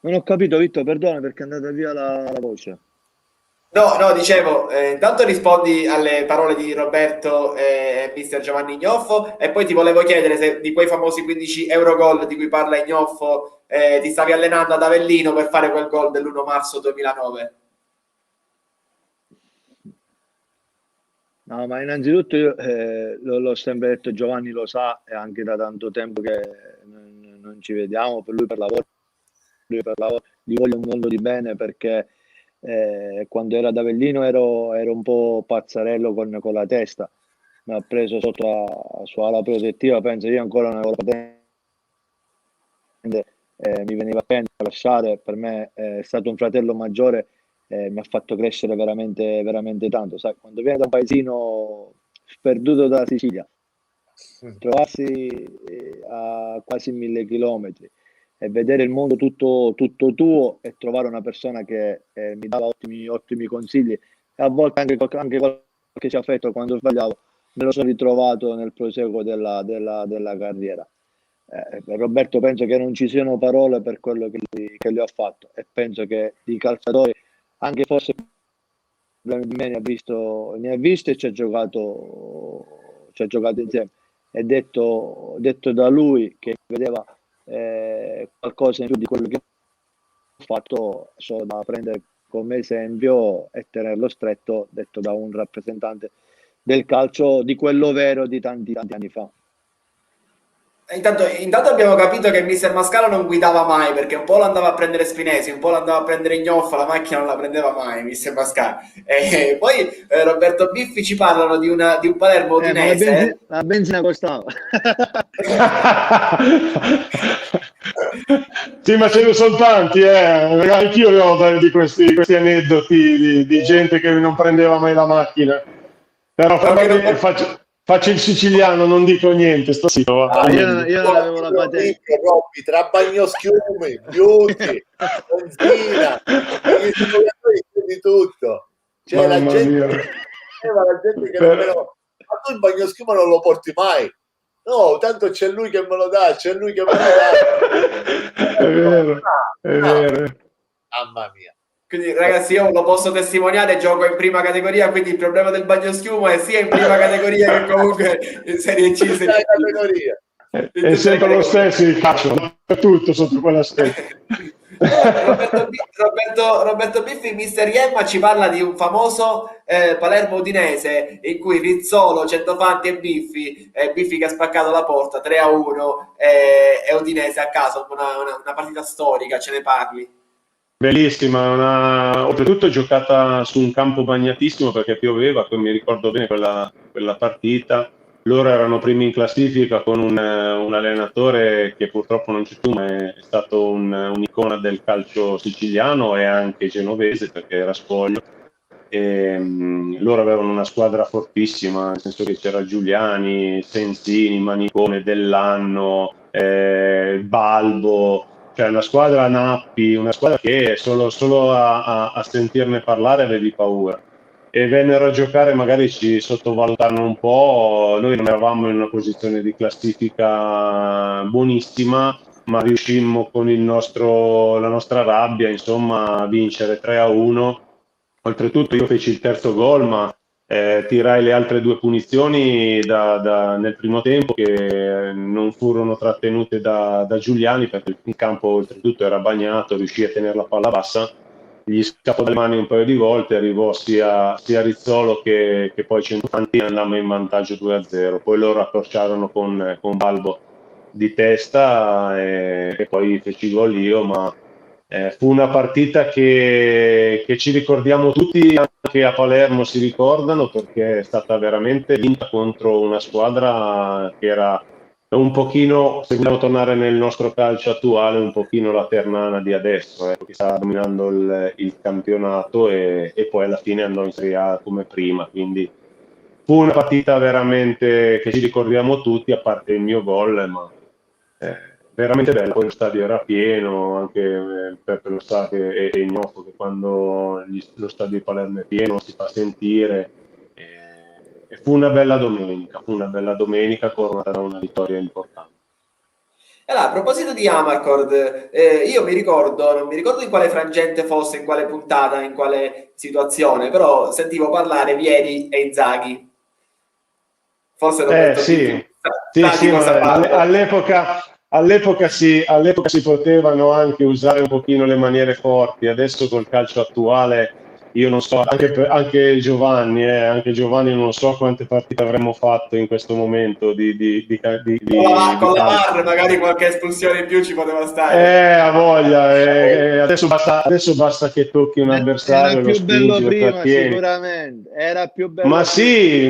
Non ho capito, Vitto, perdona perché è andata via la voce. No, dicevo, intanto rispondi alle parole di Roberto e Mister Giovanni Ignoffo e poi ti volevo chiedere se di quei famosi 15 euro gol di cui parla Ignoffo ti stavi allenando ad Avellino per fare quel gol dell'1 marzo 2009. No, ma innanzitutto io l'ho sempre detto, Giovanni lo sa, è anche da tanto tempo che non ci vediamo, per lui per lavoro, gli voglio un mondo di bene perché quando ero ad Avellino ero un po' pazzarello con la testa, mi ha preso sotto la sua ala protettiva, penso io ancora non avevo patente, mi veniva a prendere, a lasciare, per me è stato un fratello maggiore, mi ha fatto crescere veramente, veramente tanto. Sai, quando vieni da un paesino sperduto dalla Sicilia, trovarsi a quasi 1000 chilometri e vedere il mondo tutto tuo e trovare una persona che mi dava ottimi consigli e a volte anche qualche affetto quando sbagliavo, me lo sono ritrovato nel proseguo della carriera. Roberto, penso che non ci siano parole per quello che lui ha fatto e penso che di calciatori anche forse di me ne ha visto e ci ha giocato insieme. È detto da lui che vedeva qualcosa in più di quello che ho fatto, solo da prendere come esempio e tenerlo stretto, detto da un rappresentante del calcio di quello vero di tanti anni fa. Intanto abbiamo capito che Mister Mascaro non guidava mai perché un po' lo andava a prendere Spinesi, un po' lo andava a prendere Ignoffa, la macchina non la prendeva mai Mister Mascaro. E poi Roberto Biffi ci parlano di un Palermo Ma Udinese. la benzina costava. Sì, ma ce ne sono tanti, anch'io ne ho di questi aneddoti di gente che non prendeva mai la macchina. Però faccio il siciliano, non dico niente, sto zitto. Va. Io non avevo la patente. Robby, tra bagnoschiumi, beauty, benzina, gli spogliatoi, di tutto. Cioè la Mamma gente, mia. la gente che non me lo... Ma tu il bagnoschiuma non lo porti mai? No, tanto c'è lui che me lo dà, c'è lui che me lo dà. È vero, è vero. Mamma mia. Quindi ragazzi io lo posso testimoniare, gioco in prima categoria, quindi il problema del bagnoschiuma è sia in prima categoria che comunque in Serie C. Categoria. È sempre lo stesso il calcio, tutto sotto quella stessa. Roberto Biffi, Mister Iemma ci parla di un famoso Palermo Udinese in cui Rizzolo, Centofanti e Biffi che ha spaccato la porta 3-1 e Udinese a caso, una partita storica, ce ne parli? Bellissima, oltretutto giocata su un campo bagnatissimo perché pioveva, poi mi ricordo bene quella partita. Loro erano primi in classifica con un allenatore che purtroppo non c'è più, ma è stato un'icona del calcio siciliano e anche genovese perché era Spoglio. Loro avevano una squadra fortissima, nel senso che c'era Giuliani, Sensini, Manicone, Dell'Anno, Balbo, cioè una squadra Nappi, una squadra che solo a sentirne parlare avevi paura. E vennero a giocare, magari ci sottovalutarono un po', noi non eravamo in una posizione di classifica buonissima, ma riuscimmo con la nostra rabbia, insomma, a vincere 3-1. Oltretutto io feci il terzo gol, ma tirai le altre due punizioni nel primo tempo che non furono trattenute da Giuliani perché il campo oltretutto era bagnato, riuscì a tenere la palla bassa, gli scappò dalle mani un paio di volte, arrivò sia Rizzolo che poi Centofanti e andammo in vantaggio 2-0. Poi loro accorciarono con Balbo di testa e poi feci gol io, ma fu una partita che ci ricordiamo tutti, anche a Palermo si ricordano perché è stata veramente vinta contro una squadra che era un pochino, se vogliamo tornare nel nostro calcio attuale, un pochino la Ternana di adesso, che sta dominando il campionato e poi alla fine andò in Serie A come prima, quindi fu una partita veramente che ci ricordiamo tutti, a parte il mio gol, ma veramente bella. Poi lo stadio era pieno, anche Peppe lo sa che è ignoto che quando lo stadio di Palermo è pieno si fa sentire. E fu una bella domenica coronata da una vittoria importante. Allora, a proposito di Amarcord, io non mi ricordo in quale frangente fosse, in quale puntata, in quale situazione, però sentivo parlare Vieri e Inzaghi. Forse Roberto Sì, all'epoca si potevano anche usare un pochino le maniere forti, adesso col calcio attuale io non so, anche Giovanni non so quante partite avremmo fatto in questo momento con la VAR magari qualche espulsione in più ci poteva stare. A voglia, adesso basta che tocchi un avversario, era più lo bello spingi, lo prima, trattieni. sicuramente era più bello Ma sì,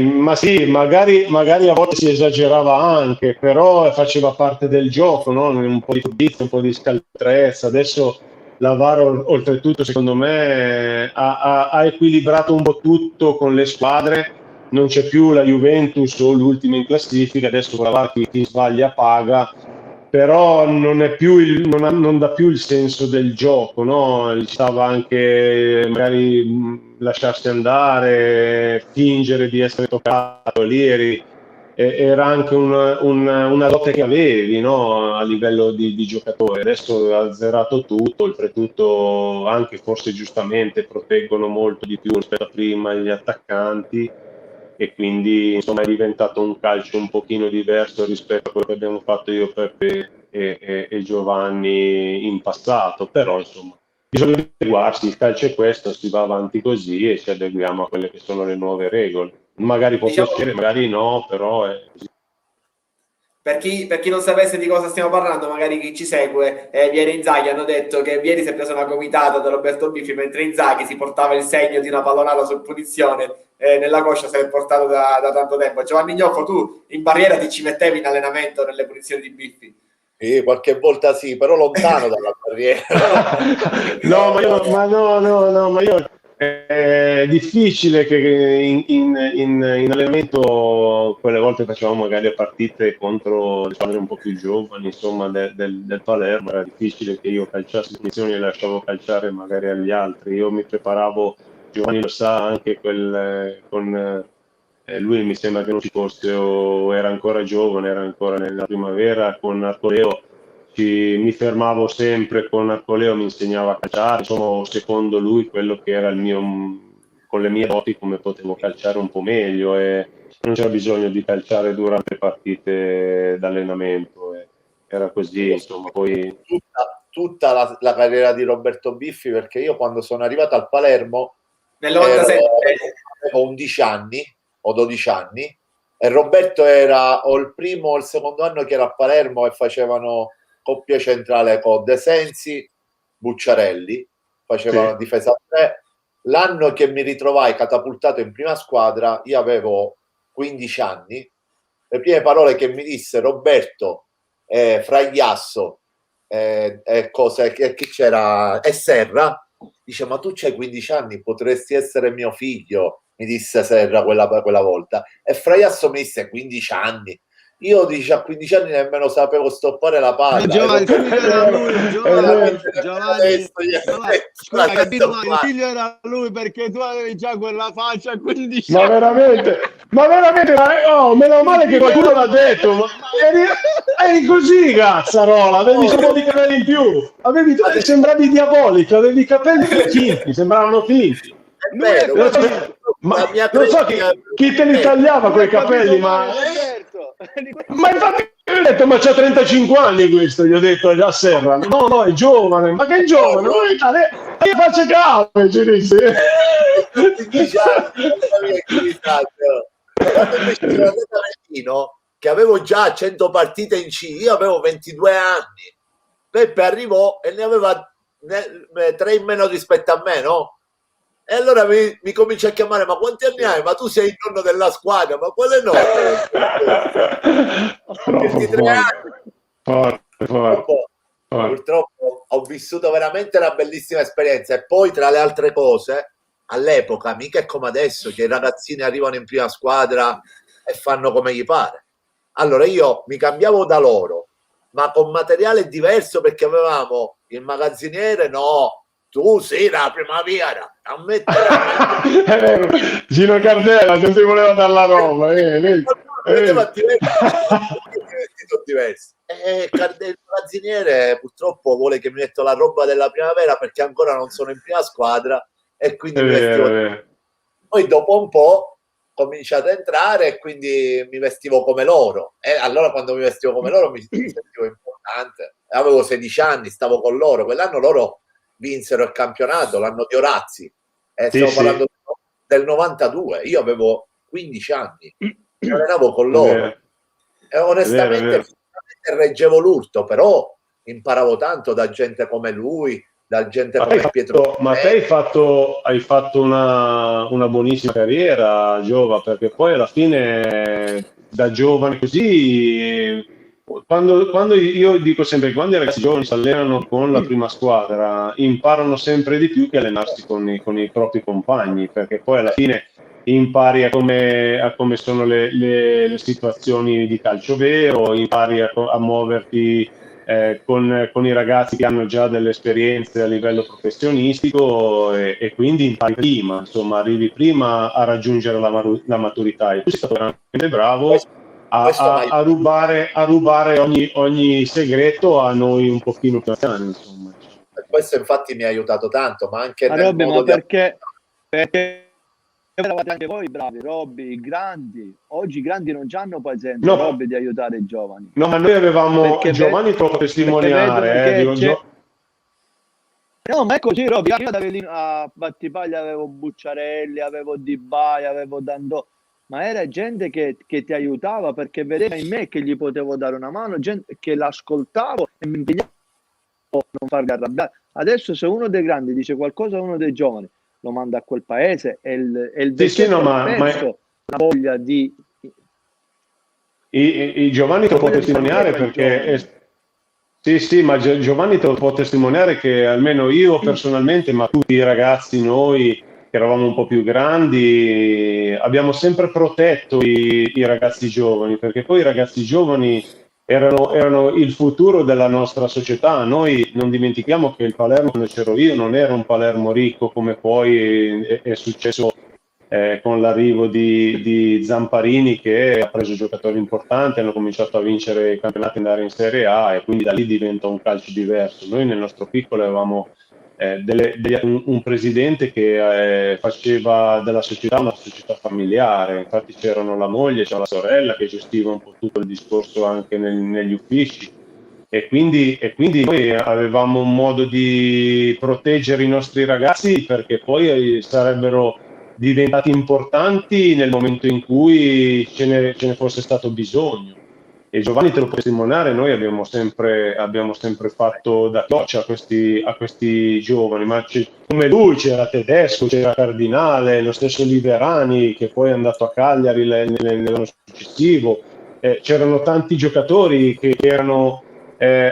magari a volte si esagerava anche, però faceva parte del gioco, no? Un po' di furbizia, un po' di scaltrezza. Adesso la VAR, oltretutto, secondo me, ha equilibrato un po' tutto con le squadre. Non c'è più la Juventus o l'ultima in classifica, adesso con la VAR chi sbaglia paga, però non dà più il senso del gioco, no? Ci stava anche magari lasciarsi andare, fingere di essere toccato, lì era anche una dote che avevi, no? A livello di giocatore. Adesso ha azzerato tutto, oltretutto anche forse giustamente proteggono molto di più rispetto a prima gli attaccanti e quindi insomma è diventato un calcio un pochino diverso rispetto a quello che abbiamo fatto io, Peppe e Giovanni in passato, però insomma bisogna adeguarsi, il calcio è questo, si va avanti così e ci adeguiamo a quelle che sono le nuove regole. Magari può piacere, magari no, però è così. Per chi non sapesse di cosa stiamo parlando, magari chi ci segue, Vieri e Inzaghi hanno detto che Vieri si è preso una gomitata da Roberto Biffi, mentre Inzaghi si portava il segno di una pallonata su punizione nella coscia, si è portato da tanto tempo. Giovanni Gnoffo, tu in barriera ti ci mettevi in allenamento nelle punizioni di Biffi? Sì, qualche volta sì, però lontano dalla barriera. No, ma io è difficile che in allenamento quelle volte facevamo magari le partite contro le squadre un po' più giovani, insomma, del Palermo, era difficile che io calciassi punizioni e lasciavo calciare magari agli altri. Io mi preparavo, Giovanni lo sa, anche con lui mi sembra che non ci fosse, o era ancora giovane, era ancora nella primavera, con Arcoleo mi fermavo sempre con Arcoleo, mi insegnava a calciare, insomma, secondo lui quello che era il mio, con le mie doti, come potevo calciare un po' meglio, e non c'era bisogno di calciare durante partite d'allenamento, era così, insomma, poi... Tutta la carriera di Roberto Biffi, perché io quando sono arrivato al Palermo Nel 97. avevo 11 anni o 12 anni, e Roberto era o il primo o il secondo anno che era a Palermo, e facevano coppia centrale con De Sensi, Bucciarelli, facevano Sì. difesa a 3. L'anno che mi ritrovai catapultato in prima squadra, io avevo 15 anni. Le prime parole che mi disse Roberto, Fragliasso, chi c'era, e Serra, dice: ma tu c'hai 15 anni, potresti essere mio figlio, mi disse Serra quella volta. E Fraiasso mi disse 15 anni. Io dice, a 15 anni nemmeno sapevo stoppare la palla. Giovanni, il figlio era lui, Giovanni, scusa, capito, ma il figlio era lui, perché tu avevi già quella faccia a 15 Ma anni. veramente, oh, meno male che qualcuno l'ha detto, ma eri così, Cazzarola, avevi un po' di capelli in più, sembravi diabolico, avevi i capelli finti, sembravano finti. È vero, Ma non so chi te li tagliava quei capelli, ma infatti ho detto, ma c'ha 35 anni questo, gli ho detto a Serra, no, è giovane, ma che è giovane, ma che faccia cave, ci disse. 15 anni, quando invece sono andato a Avellino, che avevo già 100 partite in C, io avevo 22 anni, Peppe arrivò e ne aveva 3 in meno rispetto a me, no? E allora mi comincia a chiamare: ma quanti anni hai? Ma tu sei il nonno della squadra? Ma quale no? 23 anni. Purtroppo ho vissuto veramente una bellissima esperienza, e poi tra le altre cose, all'epoca mica è come adesso che i ragazzini arrivano in prima squadra e fanno come gli pare. Allora io mi cambiavo da loro, ma con materiale diverso, perché avevamo il magazziniere, no, tu sì, la primavera, è vero, Gino Cardella non ti voleva dare la roba, diverso. E il magazziniere purtroppo vuole che mi metto la roba della primavera, perché ancora non sono in prima squadra, e quindi mi vestivo. Poi dopo un po' cominciato a entrare, e quindi mi vestivo come loro, e allora quando mi vestivo come loro mi sentivo importante. Avevo 16 anni, stavo con loro. Quell'anno loro vinsero il campionato, l'anno di Orazzi, e stiamo parlando del 92. Io avevo 15 anni, mi allenavo con loro, e onestamente reggevo l'urto, però imparavo tanto da gente come lui, da gente come Pietro. Ma te hai fatto una buonissima carriera, Giova, perché poi alla fine da giovane così, quando io dico sempre, quando i ragazzi giovani si allenano con la prima squadra, imparano sempre di più che allenarsi con i propri compagni, perché poi alla fine impari a come sono le situazioni di calcio vero, impari a muoverti con i ragazzi che hanno già delle esperienze a livello professionistico, e quindi impari prima, insomma, arrivi prima a raggiungere la maturità, e tu sei stato veramente bravo a rubare ogni segreto a noi un pochino più anziani, insomma. Questo infatti mi ha aiutato tanto, ma anche nel Robby, modo perché eravate anche voi bravi, Robby, grandi. Oggi i grandi non hanno pazienza, No. Robby, di aiutare i giovani. No, ma noi avevamo Giovanni può testimoniare, No, ma è così, Robby. Io a Battipaglia avevo Bucciarelli, avevo Di Baia, avevo Dandò. ma era gente che ti aiutava perché vedeva in me che gli potevo dare una mano, gente che l'ascoltavo e mi impegnavo a non farli arrabbiare. Adesso se uno dei grandi dice qualcosa a uno dei giovani, lo manda a quel paese e il vecchietto ha perso la voglia di... I Giovanni te lo può testimoniare perché... Sì, ma Giovanni te lo può testimoniare che almeno io personalmente, ma tutti i ragazzi, noi che eravamo un po' più grandi, abbiamo sempre protetto i ragazzi giovani, perché poi i ragazzi giovani erano il futuro della nostra società. Noi non dimentichiamo che il Palermo, quando c'ero io, non era un Palermo ricco come poi è successo con l'arrivo di Zamparini, che ha preso giocatori importanti, hanno cominciato a vincere i campionati, andare in Serie A, e quindi da lì diventa un calcio diverso. Noi nel nostro piccolo avevamo un presidente che faceva della società una società familiare, infatti c'erano la moglie, c'era la sorella che gestiva un po' tutto il discorso anche negli uffici. E quindi noi avevamo un modo di proteggere i nostri ragazzi, perché poi sarebbero diventati importanti nel momento in cui ce ne fosse stato bisogno. E Giovanni te lo può testimoniare, noi abbiamo sempre fatto da chioccia a questi giovani, ma come lui c'era Tedesco, c'era Cardinale, lo stesso Liverani che poi è andato a Cagliari l'anno successivo, c'erano tanti giocatori che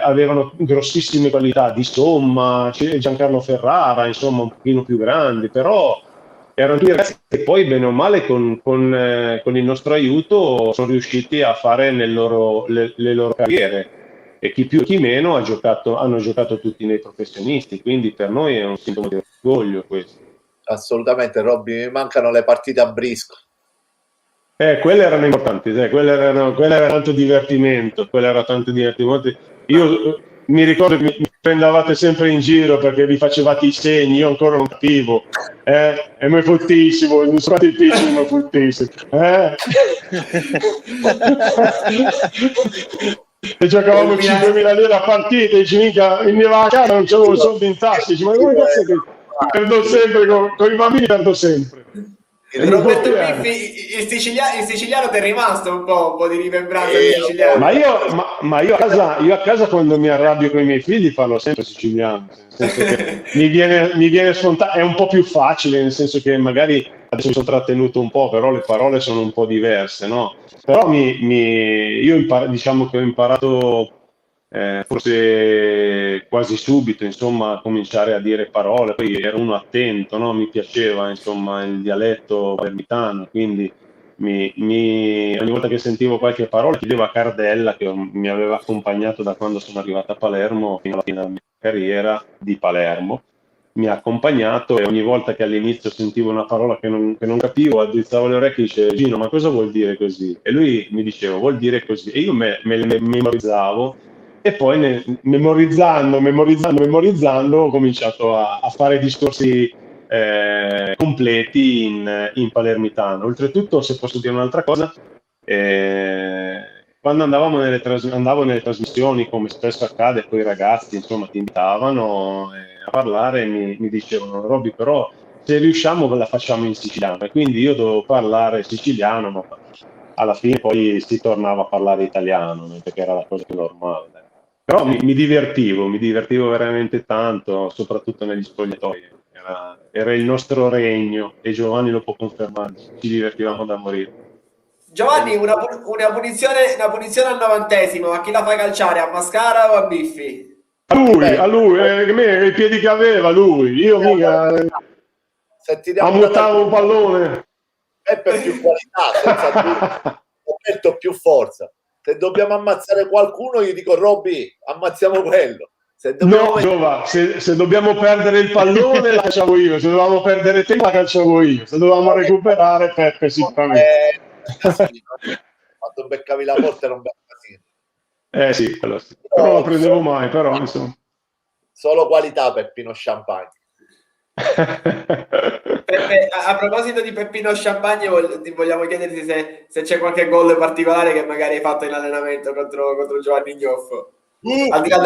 avevano grossissime qualità, di Somma, Giancarlo Ferrara, insomma un pochino più grandi, però erano tutti ragazzi che poi bene o male con il nostro aiuto sono riusciti a fare le loro carriere, e chi più chi meno hanno giocato tutti nei professionisti, quindi per noi è un sintomo di orgoglio questo. Assolutamente, Robby, mi mancano le partite a brisco. Quelle erano importanti, quelle era tanto divertimento, Io mi ricordo che mi prendevate sempre in giro perché vi facevate i segni, io ancora non capivo, e mi fottissimo, non so quanti pisci, ma fottissimo, e giocavamo 5.000 lire a partita, e dici, mica, veniva a casa, non c'avevo soldi in tasca, dici, ma come cazzo che perdo sempre, con i bambini perdo sempre. Roberto Biffi, il siciliano ti è rimasto un po' di rimembranza di siciliano. Ma io a casa quando mi arrabbio con i miei figli parlo sempre siciliano, nel senso che mi viene spontaneo, è un po' più facile, nel senso che magari adesso mi sono trattenuto un po', però le parole sono un po' diverse, no? Però diciamo che ho imparato forse quasi subito, insomma, a cominciare a dire parole. Poi ero uno attento, no? Mi piaceva, insomma, il dialetto palermitano, quindi ogni volta che sentivo qualche parola chiedevo a Cardella, che mi aveva accompagnato da quando sono arrivato a Palermo fino alla fine della mia carriera di Palermo. Mi ha accompagnato, e ogni volta che all'inizio sentivo una parola che non capivo, addrizzavo le orecchie e dicevo: Gino, ma cosa vuol dire così? E lui mi diceva: vuol dire così. E io me le memorizzavo, e poi memorizzando ho cominciato a fare discorsi completi in palermitano. Oltretutto, se posso dire un'altra cosa, quando andavo nelle trasmissioni, come spesso accade, poi i ragazzi, insomma, ti invitavano a parlare, e mi dicevano: Robby, però se riusciamo la facciamo in siciliano. E quindi io dovevo parlare siciliano, ma alla fine poi si tornava a parlare italiano, perché era la cosa più normale. Però mi divertivo veramente tanto, soprattutto negli spogliatoi. Era il nostro regno, e Giovanni lo può confermare, ci divertivamo da morire. Giovanni, una punizione al 90°, a chi la fai calciare? A Mascara o a Biffi? A lui, i piedi che aveva lui, io mica ammuttavo un pallone. È per più qualità, senza dubbio, più forza. Se dobbiamo ammazzare qualcuno, io dico: Robby, ammazziamo quello. Se dobbiamo perdere il pallone la calciavo io, se dovevamo perdere tempo la calciavo io, se dovevamo recuperare Peppe sicuramente. Quando beccavi la porta era un bel casino. Sì, però non la prendevo mai, però insomma. Solo qualità Peppino Champagne. Peppe, a proposito di Peppino Champagne, vogliamo chiederti se c'è qualche gol particolare che magari hai fatto in allenamento contro Giovanni Gnoffo, al di là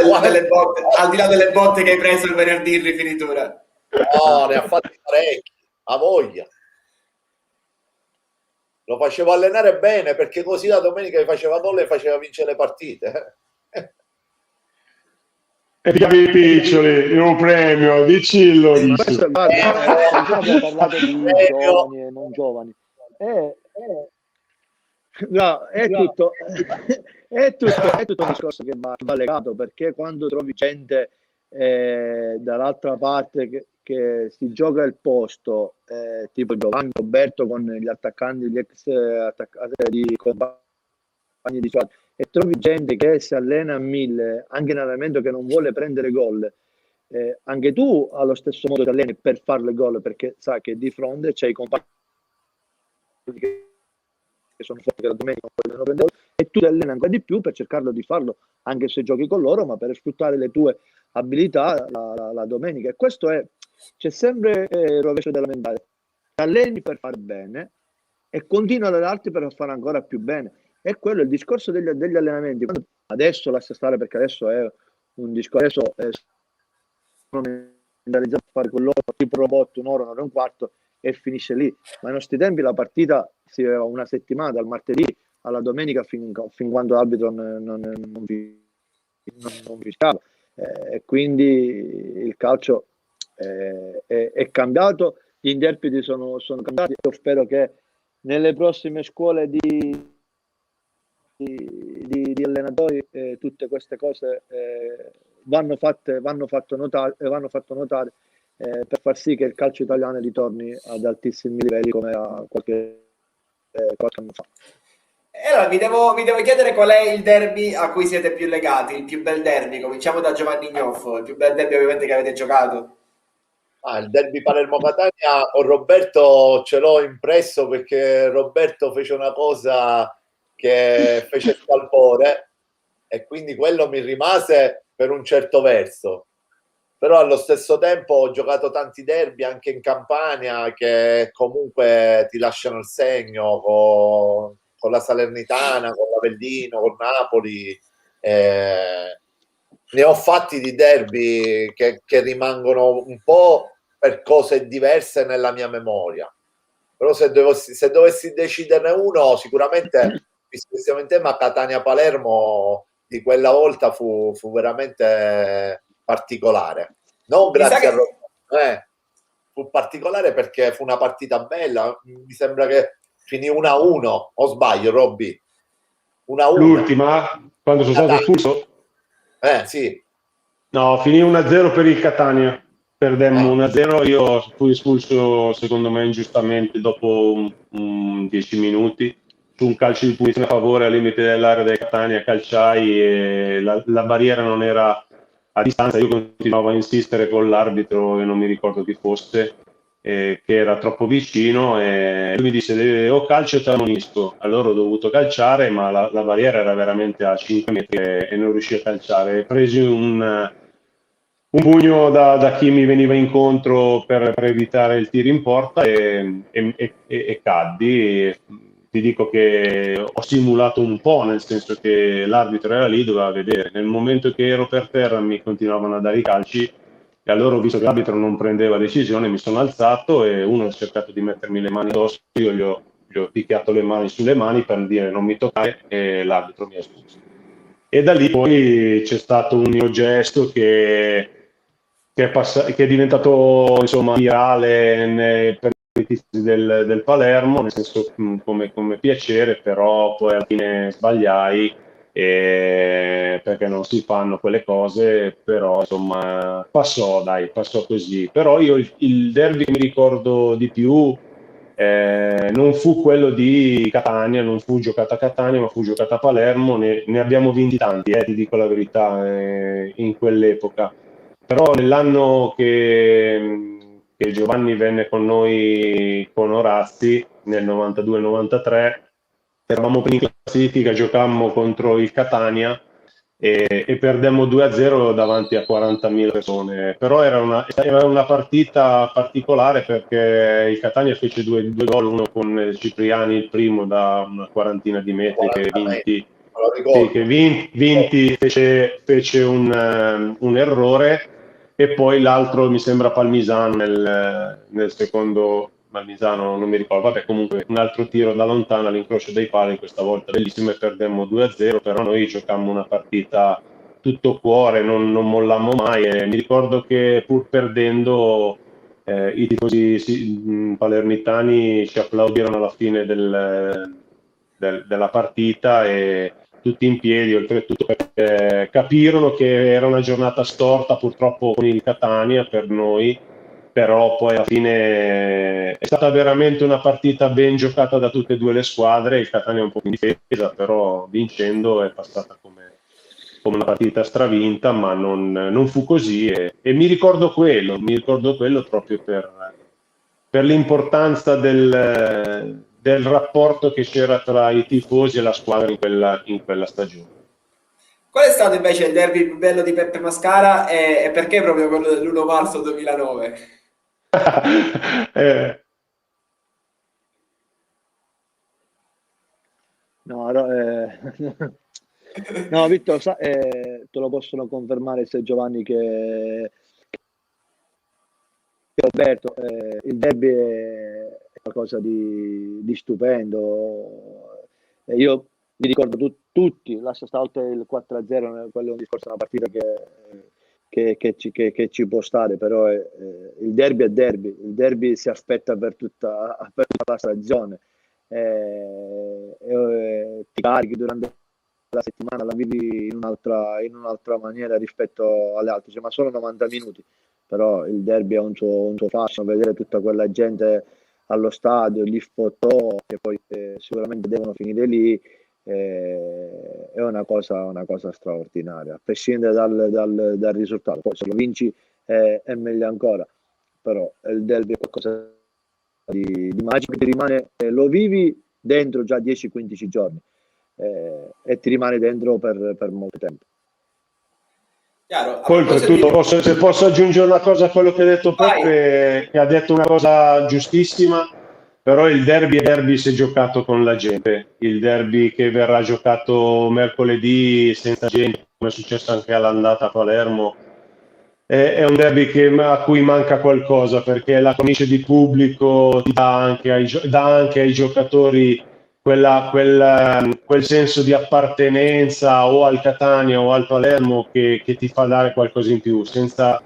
delle botte che hai preso il venerdì in rifinitura. No, ne ha fatti parecchi, a voglia. lo facevo allenare bene, perché così la domenica mi faceva gol e faceva vincere le partite. E piavi i piccioli in un premio, dicillo. Ma questo, guarda, abbiamo parlato di giovani e non giovani. No, è tutto un discorso che va legato, perché quando trovi gente dall'altra parte che si gioca il posto, tipo Giovanni Roberto con gli attaccanti, gli ex attaccanti compagni di squadra, e trovi gente che si allena a 1000 anche in allenamento, che non vuole prendere gol, anche tu allo stesso modo ti alleni per fare le gol, perché sai che di fronte c'è i compagni che sono forti, che la domenica non vogliono prendere gol, e tu ti alleni ancora di più per cercarlo di farlo, anche se giochi con loro, ma per sfruttare le tue abilità la domenica. E questo c'è sempre il rovescio della mentalità: ti alleni per fare bene e continua ad allenarti per fare ancora più bene. E quello è il discorso degli allenamenti. Adesso lascia stare, perché adesso è un discorso, sono mentalizzato a fare quell'ora tipo robot, un'ora e un quarto, e finisce lì. Ma ai nostri tempi la partita si aveva una settimana, dal martedì alla domenica, fin quando l'arbitro non fiscava. E quindi il calcio è cambiato, gli interpreti sono cambiati. Io spero che nelle prossime scuole di allenatori tutte queste cose vanno fatto notare per far sì che il calcio italiano ritorni ad altissimi livelli come a qualche anno fa. Allora, vi devo chiedere qual è il derby a cui siete più legati, il più bel derby. Cominciamo da Giovanni Gnoffo, il più bel derby ovviamente che avete giocato. Il derby Palermo-Catania con Roberto ce l'ho impresso, perché Roberto fece una cosa che fece scalpore, e quindi quello mi rimase per un certo verso. Però allo stesso tempo ho giocato tanti derby anche in Campania, che comunque ti lasciano il segno, con la Salernitana, con l'Avellino, con Napoli. Ne ho fatti di derby che rimangono un po' per cose diverse nella mia memoria. Però se dovessi deciderne uno, sicuramente, ma Catania-Palermo di quella volta fu veramente particolare. Non grazie a Roberto, fu particolare perché fu una partita bella. Mi sembra che finì 1-1, o sbaglio, Robby? 1-1. L'ultima, quando sono stato espulso? Sì. No, finì 1-0 per il Catania. Perdemmo 1-0, io fui espulso secondo me ingiustamente dopo 10 minuti su un calcio di punizione a favore al limite dell'area del Catania. Calciai e la barriera non era a distanza. Io continuavo a insistere con l'arbitro, e non mi ricordo chi fosse, che era troppo vicino, e lui mi disse: o calcio o te ammonisco. Allora ho dovuto calciare, ma la barriera era veramente a 5 metri e non riuscii a calciare. Presi un pugno da chi mi veniva incontro per evitare il tiro in porta e caddi. E ti dico che ho simulato un po', nel senso che l'arbitro era lì, doveva vedere. Nel momento che ero per terra mi continuavano a dare i calci, e allora ho visto che l'arbitro non prendeva decisione, mi sono alzato e uno ha cercato di mettermi le mani addosso, io gli ho picchiato le mani sulle mani per dire non mi toccare, e l'arbitro mi ha espulso. E da lì poi c'è stato un mio gesto che è diventato insomma virale per i tifosi del Palermo, nel senso come piacere, però poi alla fine sbagliai, perché non si fanno quelle cose, però insomma passò così. Però io il derby che mi ricordo di più non fu quello di Catania, non fu giocata a Catania, ma fu giocata a Palermo. Ne abbiamo vinti tanti, ti dico la verità, in quell'epoca. Però nell'anno che Giovanni venne con noi con Orazzi, nel 92-93, eravamo primi in classifica, giocammo contro il Catania e perdemmo 2-0 davanti a 40.000 persone. Però era una partita particolare, perché il Catania fece due gol, uno con Cipriani, il primo da una quarantina di metri, che Vinti fece un errore, e poi l'altro mi sembra Palmisano nel secondo Malmisano, non mi ricordo, vabbè, comunque un altro tiro da lontano all'incrocio dei pali, questa volta bellissimo, e perdemmo 2-0, però noi giocammo una partita tutto cuore, non mollammo mai, e mi ricordo che pur perdendo i tifosi palermitani ci applaudirono alla fine della partita, e tutti in piedi, oltretutto perché capirono che era una giornata storta purtroppo con il Catania per noi, però poi alla fine è stata veramente una partita ben giocata da tutte e due le squadre. Il Catania è un po' in difesa, però vincendo è passata come una partita stravinta, ma non fu così, e mi ricordo quello proprio per l'importanza del rapporto che c'era tra i tifosi e la squadra in quella stagione. Qual è stato invece il derby più bello di Peppe Mascara e perché proprio quello dell'1 marzo 2009? No, no, Vittor, te lo possono confermare sia Giovanni che Roberto. Il derby è qualcosa di stupendo. Io mi ricordo tutti, lascia stare il 4-0, quello è un discorso, una partita che ci può stare, però il derby è derby, il derby si aspetta per tutta la stagione. Ti carichi durante la settimana, la vivi in un'altra maniera rispetto alle altre, ma sono 90 minuti, però il derby ha un suo fascino, vedere tutta quella gente allo stadio, gli sfottò che poi sicuramente devono finire lì, è una cosa straordinaria, a prescindere dal risultato. Poi se lo vinci è meglio ancora, però il derby è qualcosa di magico, ti rimane, lo vivi dentro già 10-15 giorni, e ti rimane dentro per molto tempo. Chiaro. Poi oltretutto, se posso aggiungere una cosa a quello che ha detto Peppe, che ha detto una cosa giustissima, però il derby è derby se giocato con la gente. Il derby che verrà giocato mercoledì senza gente, come è successo anche all'andata a Palermo, è un derby a cui manca qualcosa, perché la cornice di pubblico ti dà anche ai giocatori quel senso di appartenenza o al Catania o al Palermo che ti fa dare qualcosa in più. Senza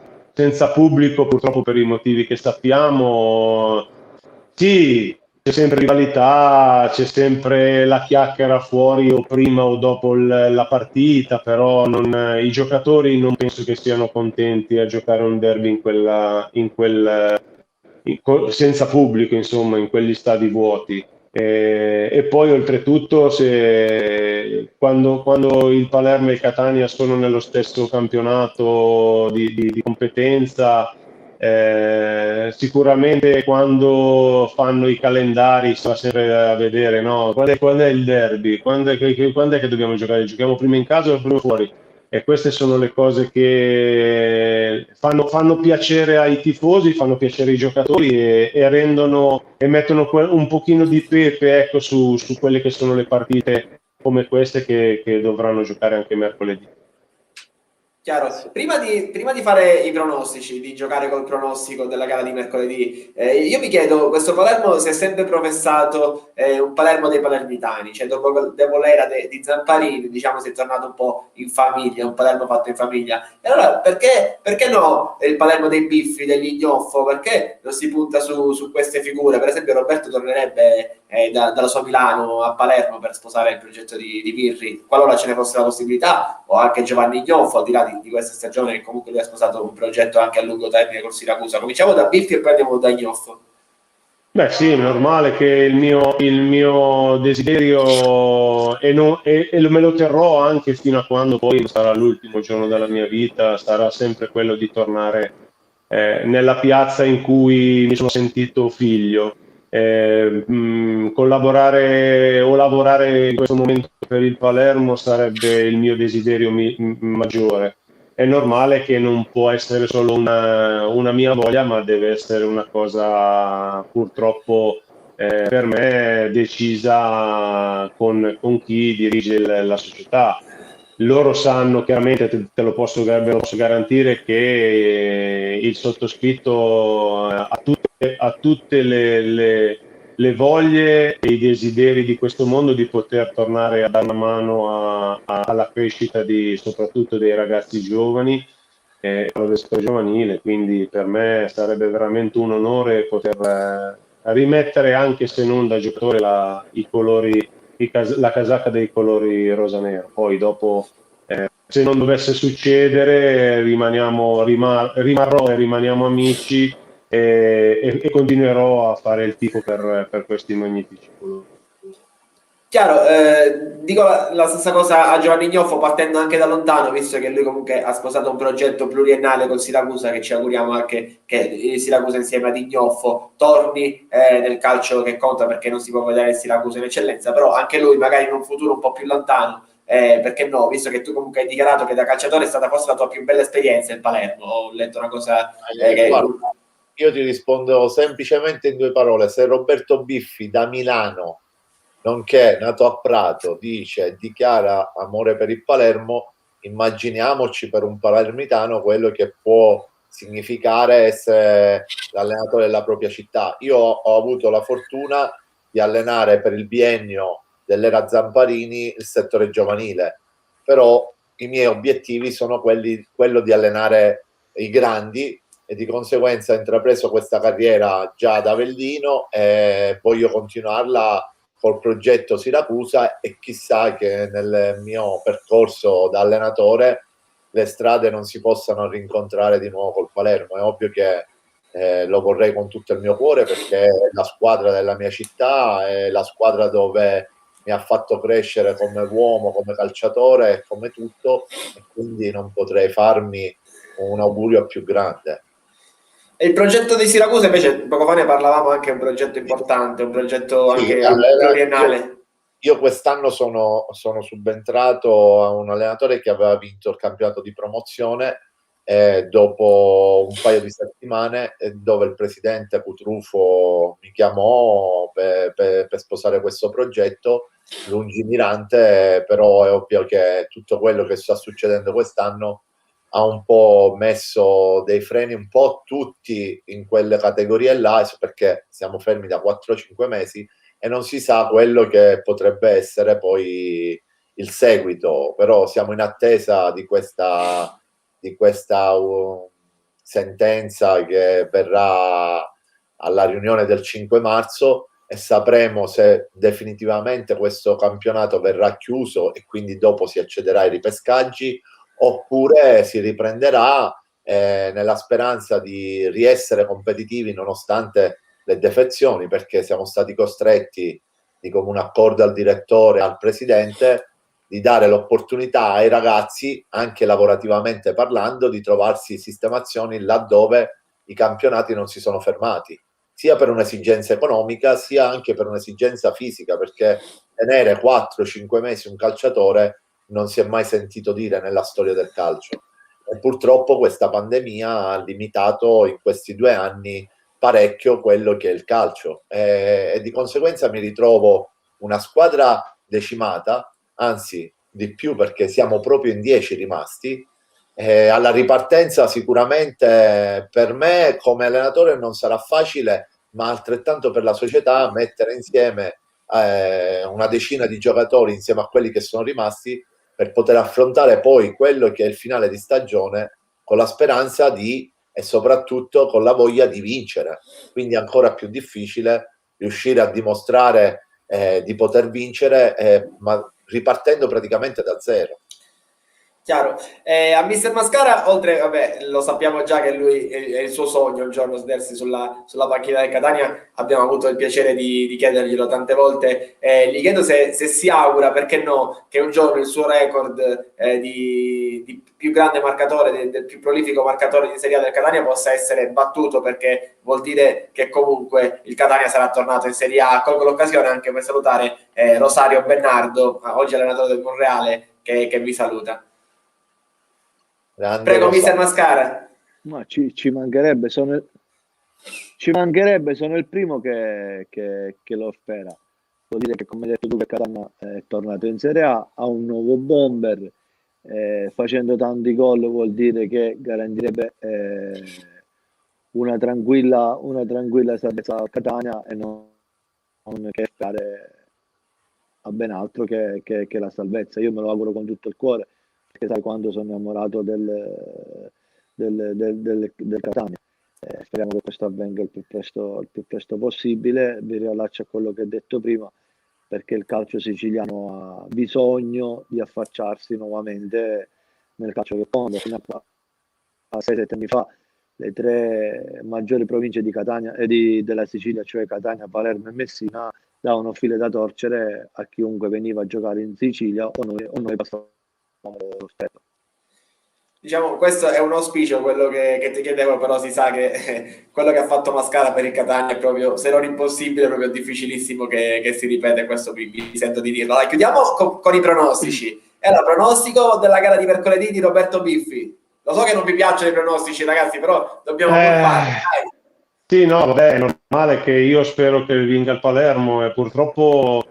pubblico, purtroppo, per i motivi che sappiamo, sì, c'è sempre rivalità, c'è sempre la chiacchiera fuori o prima o dopo la partita, però i giocatori non penso che siano contenti a giocare un derby senza pubblico, insomma, in quegli stadi vuoti. E poi oltretutto quando il Palermo e il Catania sono nello stesso campionato di competenza, sicuramente quando fanno i calendari si va sempre a vedere, no? Quando è il derby? Quando è che dobbiamo giocare? Giochiamo prima in casa o prima fuori? E queste sono le cose che fanno piacere ai tifosi, fanno piacere ai giocatori, e rendono e mettono un pochino di pepe, ecco, su quelle che sono le partite come queste che dovranno giocare anche mercoledì. Chiaro. Prima di fare i pronostici, di giocare col pronostico della gara di mercoledì, io mi chiedo, questo Palermo si è sempre professato un Palermo dei palermitani, cioè dopo l'era di Zamparini, diciamo, si è tornato un po' in famiglia, un Palermo fatto in famiglia. E allora perché no il Palermo dei biffi, degli ignoffo? Perché non si punta su queste figure? Per esempio Roberto tornerebbe dalla sua Milano a Palermo per sposare il progetto di Pirri, qualora ce ne fosse la possibilità, o anche Giovanni Ignoffo, al di là di questa stagione, che comunque lui ha sposato un progetto anche a lungo termine con Siracusa. Cominciamo da Biffi e poi andiamo da Ignoffo. Beh sì, è normale che il mio desiderio, e me lo terrò anche fino a quando poi sarà l'ultimo giorno della mia vita, sarà sempre quello di tornare nella piazza in cui mi sono sentito figlio. Collaborare o lavorare in questo momento per il Palermo sarebbe il mio desiderio maggiore. È normale che non può essere solo una mia voglia, ma deve essere una cosa purtroppo per me decisa con chi dirige la società. loro sanno chiaramente, ve lo posso garantire, che il sottoscritto ha tutte le voglie e i desideri di questo mondo di poter tornare a dare una mano alla crescita soprattutto dei ragazzi giovani, allo settore giovanile, quindi per me sarebbe veramente un onore poter rimettere, anche se non da giocatore, la casacca dei colori rosanero. Poi dopo, se non dovesse succedere, rimarrò e rimaniamo amici, e continuerò a fare il tifo per questi magnifici colori. Chiaro, dico la stessa cosa a Giovanni Gnoffo, partendo anche da lontano, visto che lui comunque ha sposato un progetto pluriennale con Siracusa, che ci auguriamo anche che il Siracusa insieme ad Ignoffo torni nel calcio che conta, perché non si può vedere il Siracusa in eccellenza, però anche lui magari in un futuro un po' più lontano, perché no, visto che tu comunque hai dichiarato che da calciatore è stata forse la tua più bella esperienza il Palermo, ho letto una cosa Guarda, io ti rispondo semplicemente in 2 parole: se Roberto Biffi da Milano, nonché nato a Prato, dichiara amore per il Palermo, immaginiamoci per un palermitano quello che può significare essere l'allenatore della propria città. Io ho avuto la fortuna di allenare per il biennio dell'era Zamparini il settore giovanile, però i miei obiettivi sono quello di allenare i grandi, e di conseguenza ho intrapreso questa carriera già da Avellino e voglio continuarla col progetto Siracusa, e chissà che nel mio percorso da allenatore le strade non si possano rincontrare di nuovo col Palermo. È ovvio che lo vorrei con tutto il mio cuore, perché è la squadra della mia città, è la squadra dove mi ha fatto crescere come uomo, come calciatore e come tutto, e quindi non potrei farmi un augurio più grande. E il progetto di Siracusa invece, poco fa ne parlavamo, anche un progetto importante, un progetto anche pluriennale. Io quest'anno sono subentrato a un allenatore che aveva vinto il campionato di promozione, dopo un paio di settimane, dove il presidente Cutrufo mi chiamò per sposare questo progetto lungimirante, però è ovvio che tutto quello che sta succedendo quest'anno ha un po' messo dei freni un po' tutti in quelle categorie là, perché siamo fermi da 4-5 mesi e non si sa quello che potrebbe essere poi il seguito. Però siamo in attesa di questa sentenza che verrà alla riunione del 5 marzo, e sapremo se definitivamente questo campionato verrà chiuso e quindi dopo si accederà ai ripescaggi, oppure si riprenderà, nella speranza di riessere competitivi nonostante le defezioni, perché siamo stati costretti, di comune accordo al direttore e al presidente, di dare l'opportunità ai ragazzi, anche lavorativamente parlando, di trovarsi sistemazioni laddove i campionati non si sono fermati, sia per un'esigenza economica sia anche per un'esigenza fisica, perché tenere 4-5 mesi un calciatore non si è mai sentito dire nella storia del calcio, e purtroppo questa pandemia ha limitato in questi 2 anni parecchio quello che è il calcio, e di conseguenza mi ritrovo una squadra decimata, anzi di più, perché siamo proprio in 10 rimasti. Alla ripartenza sicuramente per me come allenatore non sarà facile, ma altrettanto per la società, mettere insieme una decina di giocatori insieme a quelli che sono rimasti, per poter affrontare poi quello che è il finale di stagione con la speranza e soprattutto con la voglia di vincere. Quindi è ancora più difficile riuscire a dimostrare di poter vincere, ma ripartendo praticamente da zero. Chiaro. A Mister Mascara, oltre, vabbè, lo sappiamo già che lui è il suo sogno un giorno sedersi sulla panchina del Catania, abbiamo avuto il piacere di chiederglielo tante volte, gli chiedo se si augura, perché no, che un giorno il suo record di più grande marcatore, del più prolifico marcatore di Serie A del Catania possa essere battuto, perché vuol dire che comunque il Catania sarà tornato in Serie A. Colgo l'occasione anche per salutare Rosario Bernardo, oggi allenatore del Monreale, che vi saluta. Grande Prego, Mister Mascara. Ma ci mancherebbe, sono il primo che lo spera. Vuol dire che, come hai detto tu, che Catania è tornato in Serie A, ha un nuovo bomber, facendo tanti gol vuol dire che garantirebbe una tranquilla salvezza a Catania e non che fare a ben altro che la salvezza. Io me lo auguro con tutto il cuore, perché sai quando sono innamorato del Catania. Speriamo che questo avvenga il più presto possibile. Vi riallaccio a quello che ho detto prima, perché il calcio siciliano ha bisogno di affacciarsi nuovamente nel calcio che conta. Fino a 6-7 anni fa le tre maggiori province di Catania e della Sicilia, cioè Catania, Palermo e Messina, davano file da torcere a chiunque veniva a giocare in Sicilia o noi passavamo lo stretto. Diciamo, questo è un auspicio, quello che ti chiedevo, però si sa che quello che ha fatto Mascara per il Catania è proprio, se non impossibile, è proprio difficilissimo che si ripete, questo mi sento di dirlo. Allora, chiudiamo con i pronostici. Era pronostico della gara di mercoledì di Roberto Biffi. Lo so che non vi piacciono i pronostici, ragazzi, però dobbiamo fare. Sì, no, vabbè, è normale che io spero che vinca il Palermo e purtroppo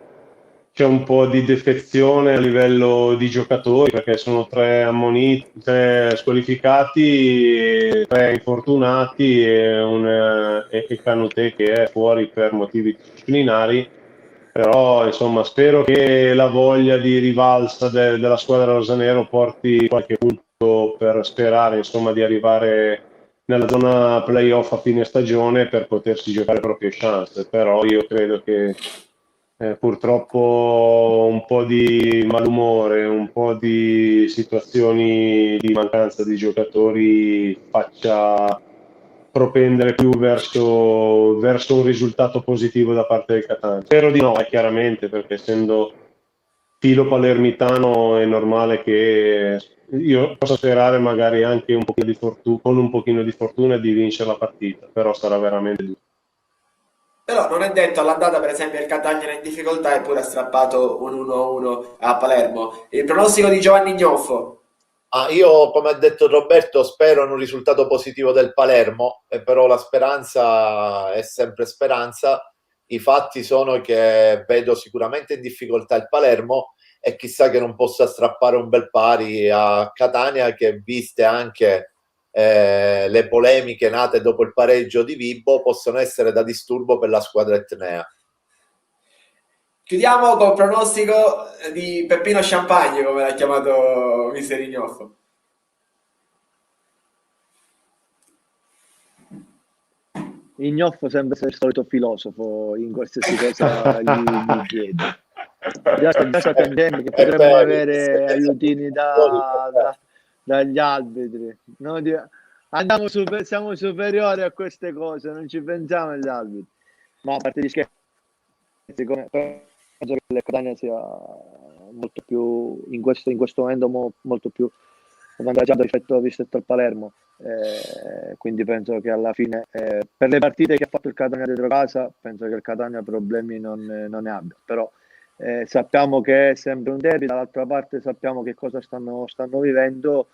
c'è un po' di defezione a livello di giocatori perché sono 3 ammoniti, 3 squalificati, 3 infortunati e Canute che è fuori per motivi disciplinari. Però insomma spero che la voglia di rivalsa della squadra rosanero porti qualche punto per sperare insomma di arrivare nella zona playoff a fine stagione per potersi giocare proprie chance. Però io credo che purtroppo un po' di malumore, un po' di situazioni di mancanza di giocatori faccia propendere più verso un risultato positivo da parte del Catania. Spero di no, chiaramente, perché essendo filo palermitano è normale che io possa sperare magari anche un pochino di con un pochino di fortuna di vincere la partita, però sarà veramente duro. Però non è detto, all'andata per esempio il Catania era in difficoltà eppure ha strappato un 1-1 a Palermo. Il pronostico di Giovanni Gnoffo. Io, come ha detto Roberto, spero in un risultato positivo del Palermo, però la speranza è sempre speranza. I fatti sono che vedo sicuramente in difficoltà il Palermo e chissà che non possa strappare un bel pari a Catania, che viste anche le polemiche nate dopo il pareggio di Vibo possono essere da disturbo per la squadra etnea. Chiudiamo col pronostico di Peppino Champagne, come l'ha chiamato Mister Ignoffo. Ignoffo sembra essere il solito filosofo, in qualsiasi cosa gli chiede. Già sta attendendo che potremmo avere aiutini dagli arbitri. No, siamo superiori a queste cose, non ci pensiamo agli arbitri. Ma a parte gli scherzi, penso che il Catania sia molto più, in questo momento, molto più avvantaggiato rispetto al Palermo. Quindi penso che alla fine, per le partite che ha fatto il Catania dietro casa, penso che il Catania problemi non ne abbia. Però sappiamo che è sempre un derby, dall'altra parte sappiamo che cosa stanno vivendo,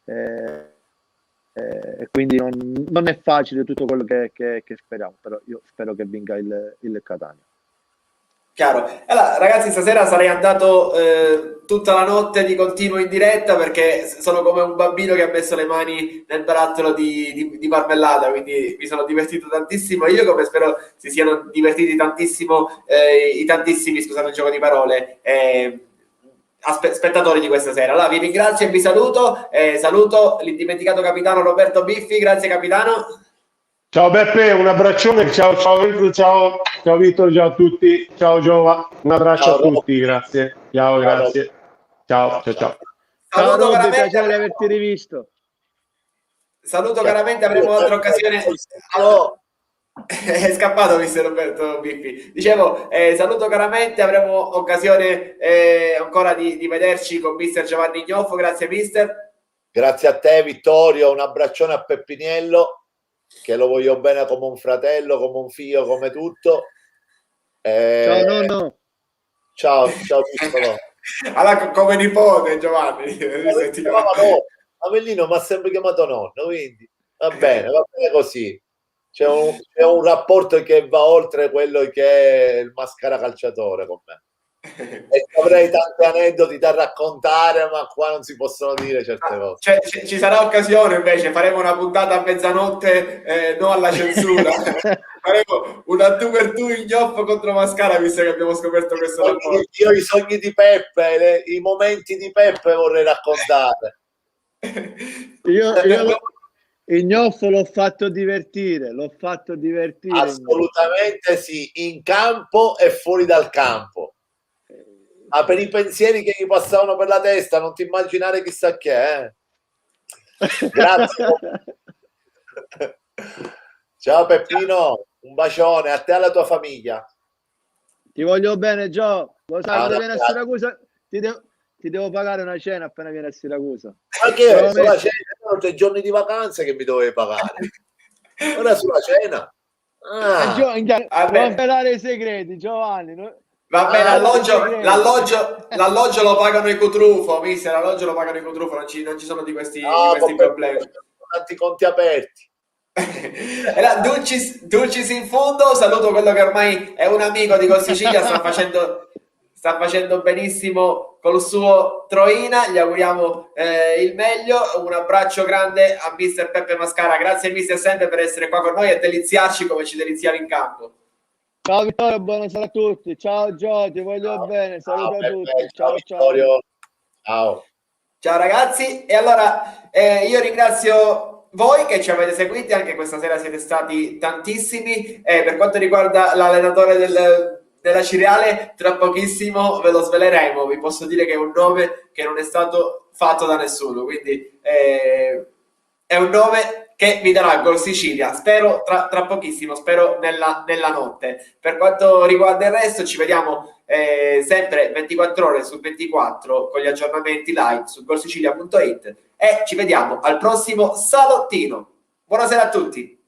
e quindi non è facile tutto quello che speriamo, però io spero che vinca il Catania. Chiaro. Allora, ragazzi, stasera sarei andato tutta la notte di continuo in diretta perché sono come un bambino che ha messo le mani nel barattolo di marmellata, quindi mi sono divertito tantissimo io, come spero si siano divertiti tantissimo i tantissimi, scusate il gioco di parole, spettatori di questa sera. Allora, vi ringrazio e vi saluto. Saluto l'indimenticato capitano Roberto Biffi, grazie capitano. Ciao Beppe, un abbraccione, ciao Vittor, ciao a tutti, ciao Giova, un abbraccio a tutti, grazie, ciao, grazie, ciao. Ciao Robby, piacere di averti rivisto. Saluto caramente, avremo altre occasioni. È scappato mister Roberto Biffi. Dicevo, saluto caramente, avremo occasione ancora di vederci con mister Giovanni Gnoffo. Grazie mister. Grazie a te Vittorio, un abbraccione a Peppiniello, che lo voglio bene come un fratello, come un figlio, come tutto. Ciao nonno. Ciao piccolo. Allora, come nipote Giovanni. Avellino mi ha sempre chiamato nonno, quindi va bene così. C'è un rapporto che va oltre quello che è il Mascara calciatore con me. E avrei tanti aneddoti da raccontare, ma qua non si possono dire certe cose. Cioè, ci sarà occasione invece, faremo una puntata a mezzanotte, no alla censura. Faremo una tu per tu Ignoff contro Mascara, visto che abbiamo scoperto questo rapporto. Io i sogni di Peppe, i momenti di Peppe vorrei raccontare. Ignoffo l'ho fatto divertire, Assolutamente sì, in campo e fuori dal campo. Ah, per i pensieri che gli passavano per la testa, non ti immaginare chissà che, Grazie. Ciao Peppino, un bacione a te e alla tua famiglia. Ti voglio bene, Gio. Lo sai, quando vieni a grazie. Siracusa ti devo pagare una cena appena vieni a Siracusa. Ma che è? Sulla cena? Erano 3 giorni di vacanze che mi dovevi pagare. Ora sulla cena? Non pelare i segreti, Giovanni. Vabbè, l'alloggio lo pagano i Cutrufo, mister, l'alloggio lo pagano i Cutrufo, non ci sono di questi problemi. Tanti conti aperti. Dulcis in fondo, saluto quello che ormai è un amico di Gol Sicilia, sta facendo benissimo col suo Troina, gli auguriamo il meglio, un abbraccio grande a mister Peppe Mascara, grazie mister sempre per essere qua con noi e deliziarci come ci deliziavi in campo. Ciao Vittorio, buonasera a tutti, ciao Gio, ti voglio bene, saluto a tutti, ciao Vittorio. Ciao ragazzi, e allora io ringrazio voi che ci avete seguiti, anche questa sera siete stati tantissimi, per quanto riguarda l'allenatore della Ciriale, tra pochissimo ve lo sveleremo, vi posso dire che è un nome che non è stato fatto da nessuno, quindi è un nome che vi darà Gol Sicilia, spero tra pochissimo, spero nella notte. Per quanto riguarda il resto ci vediamo sempre 24 ore su 24 con gli aggiornamenti live su golsicilia.it e ci vediamo al prossimo salottino. Buonasera a tutti.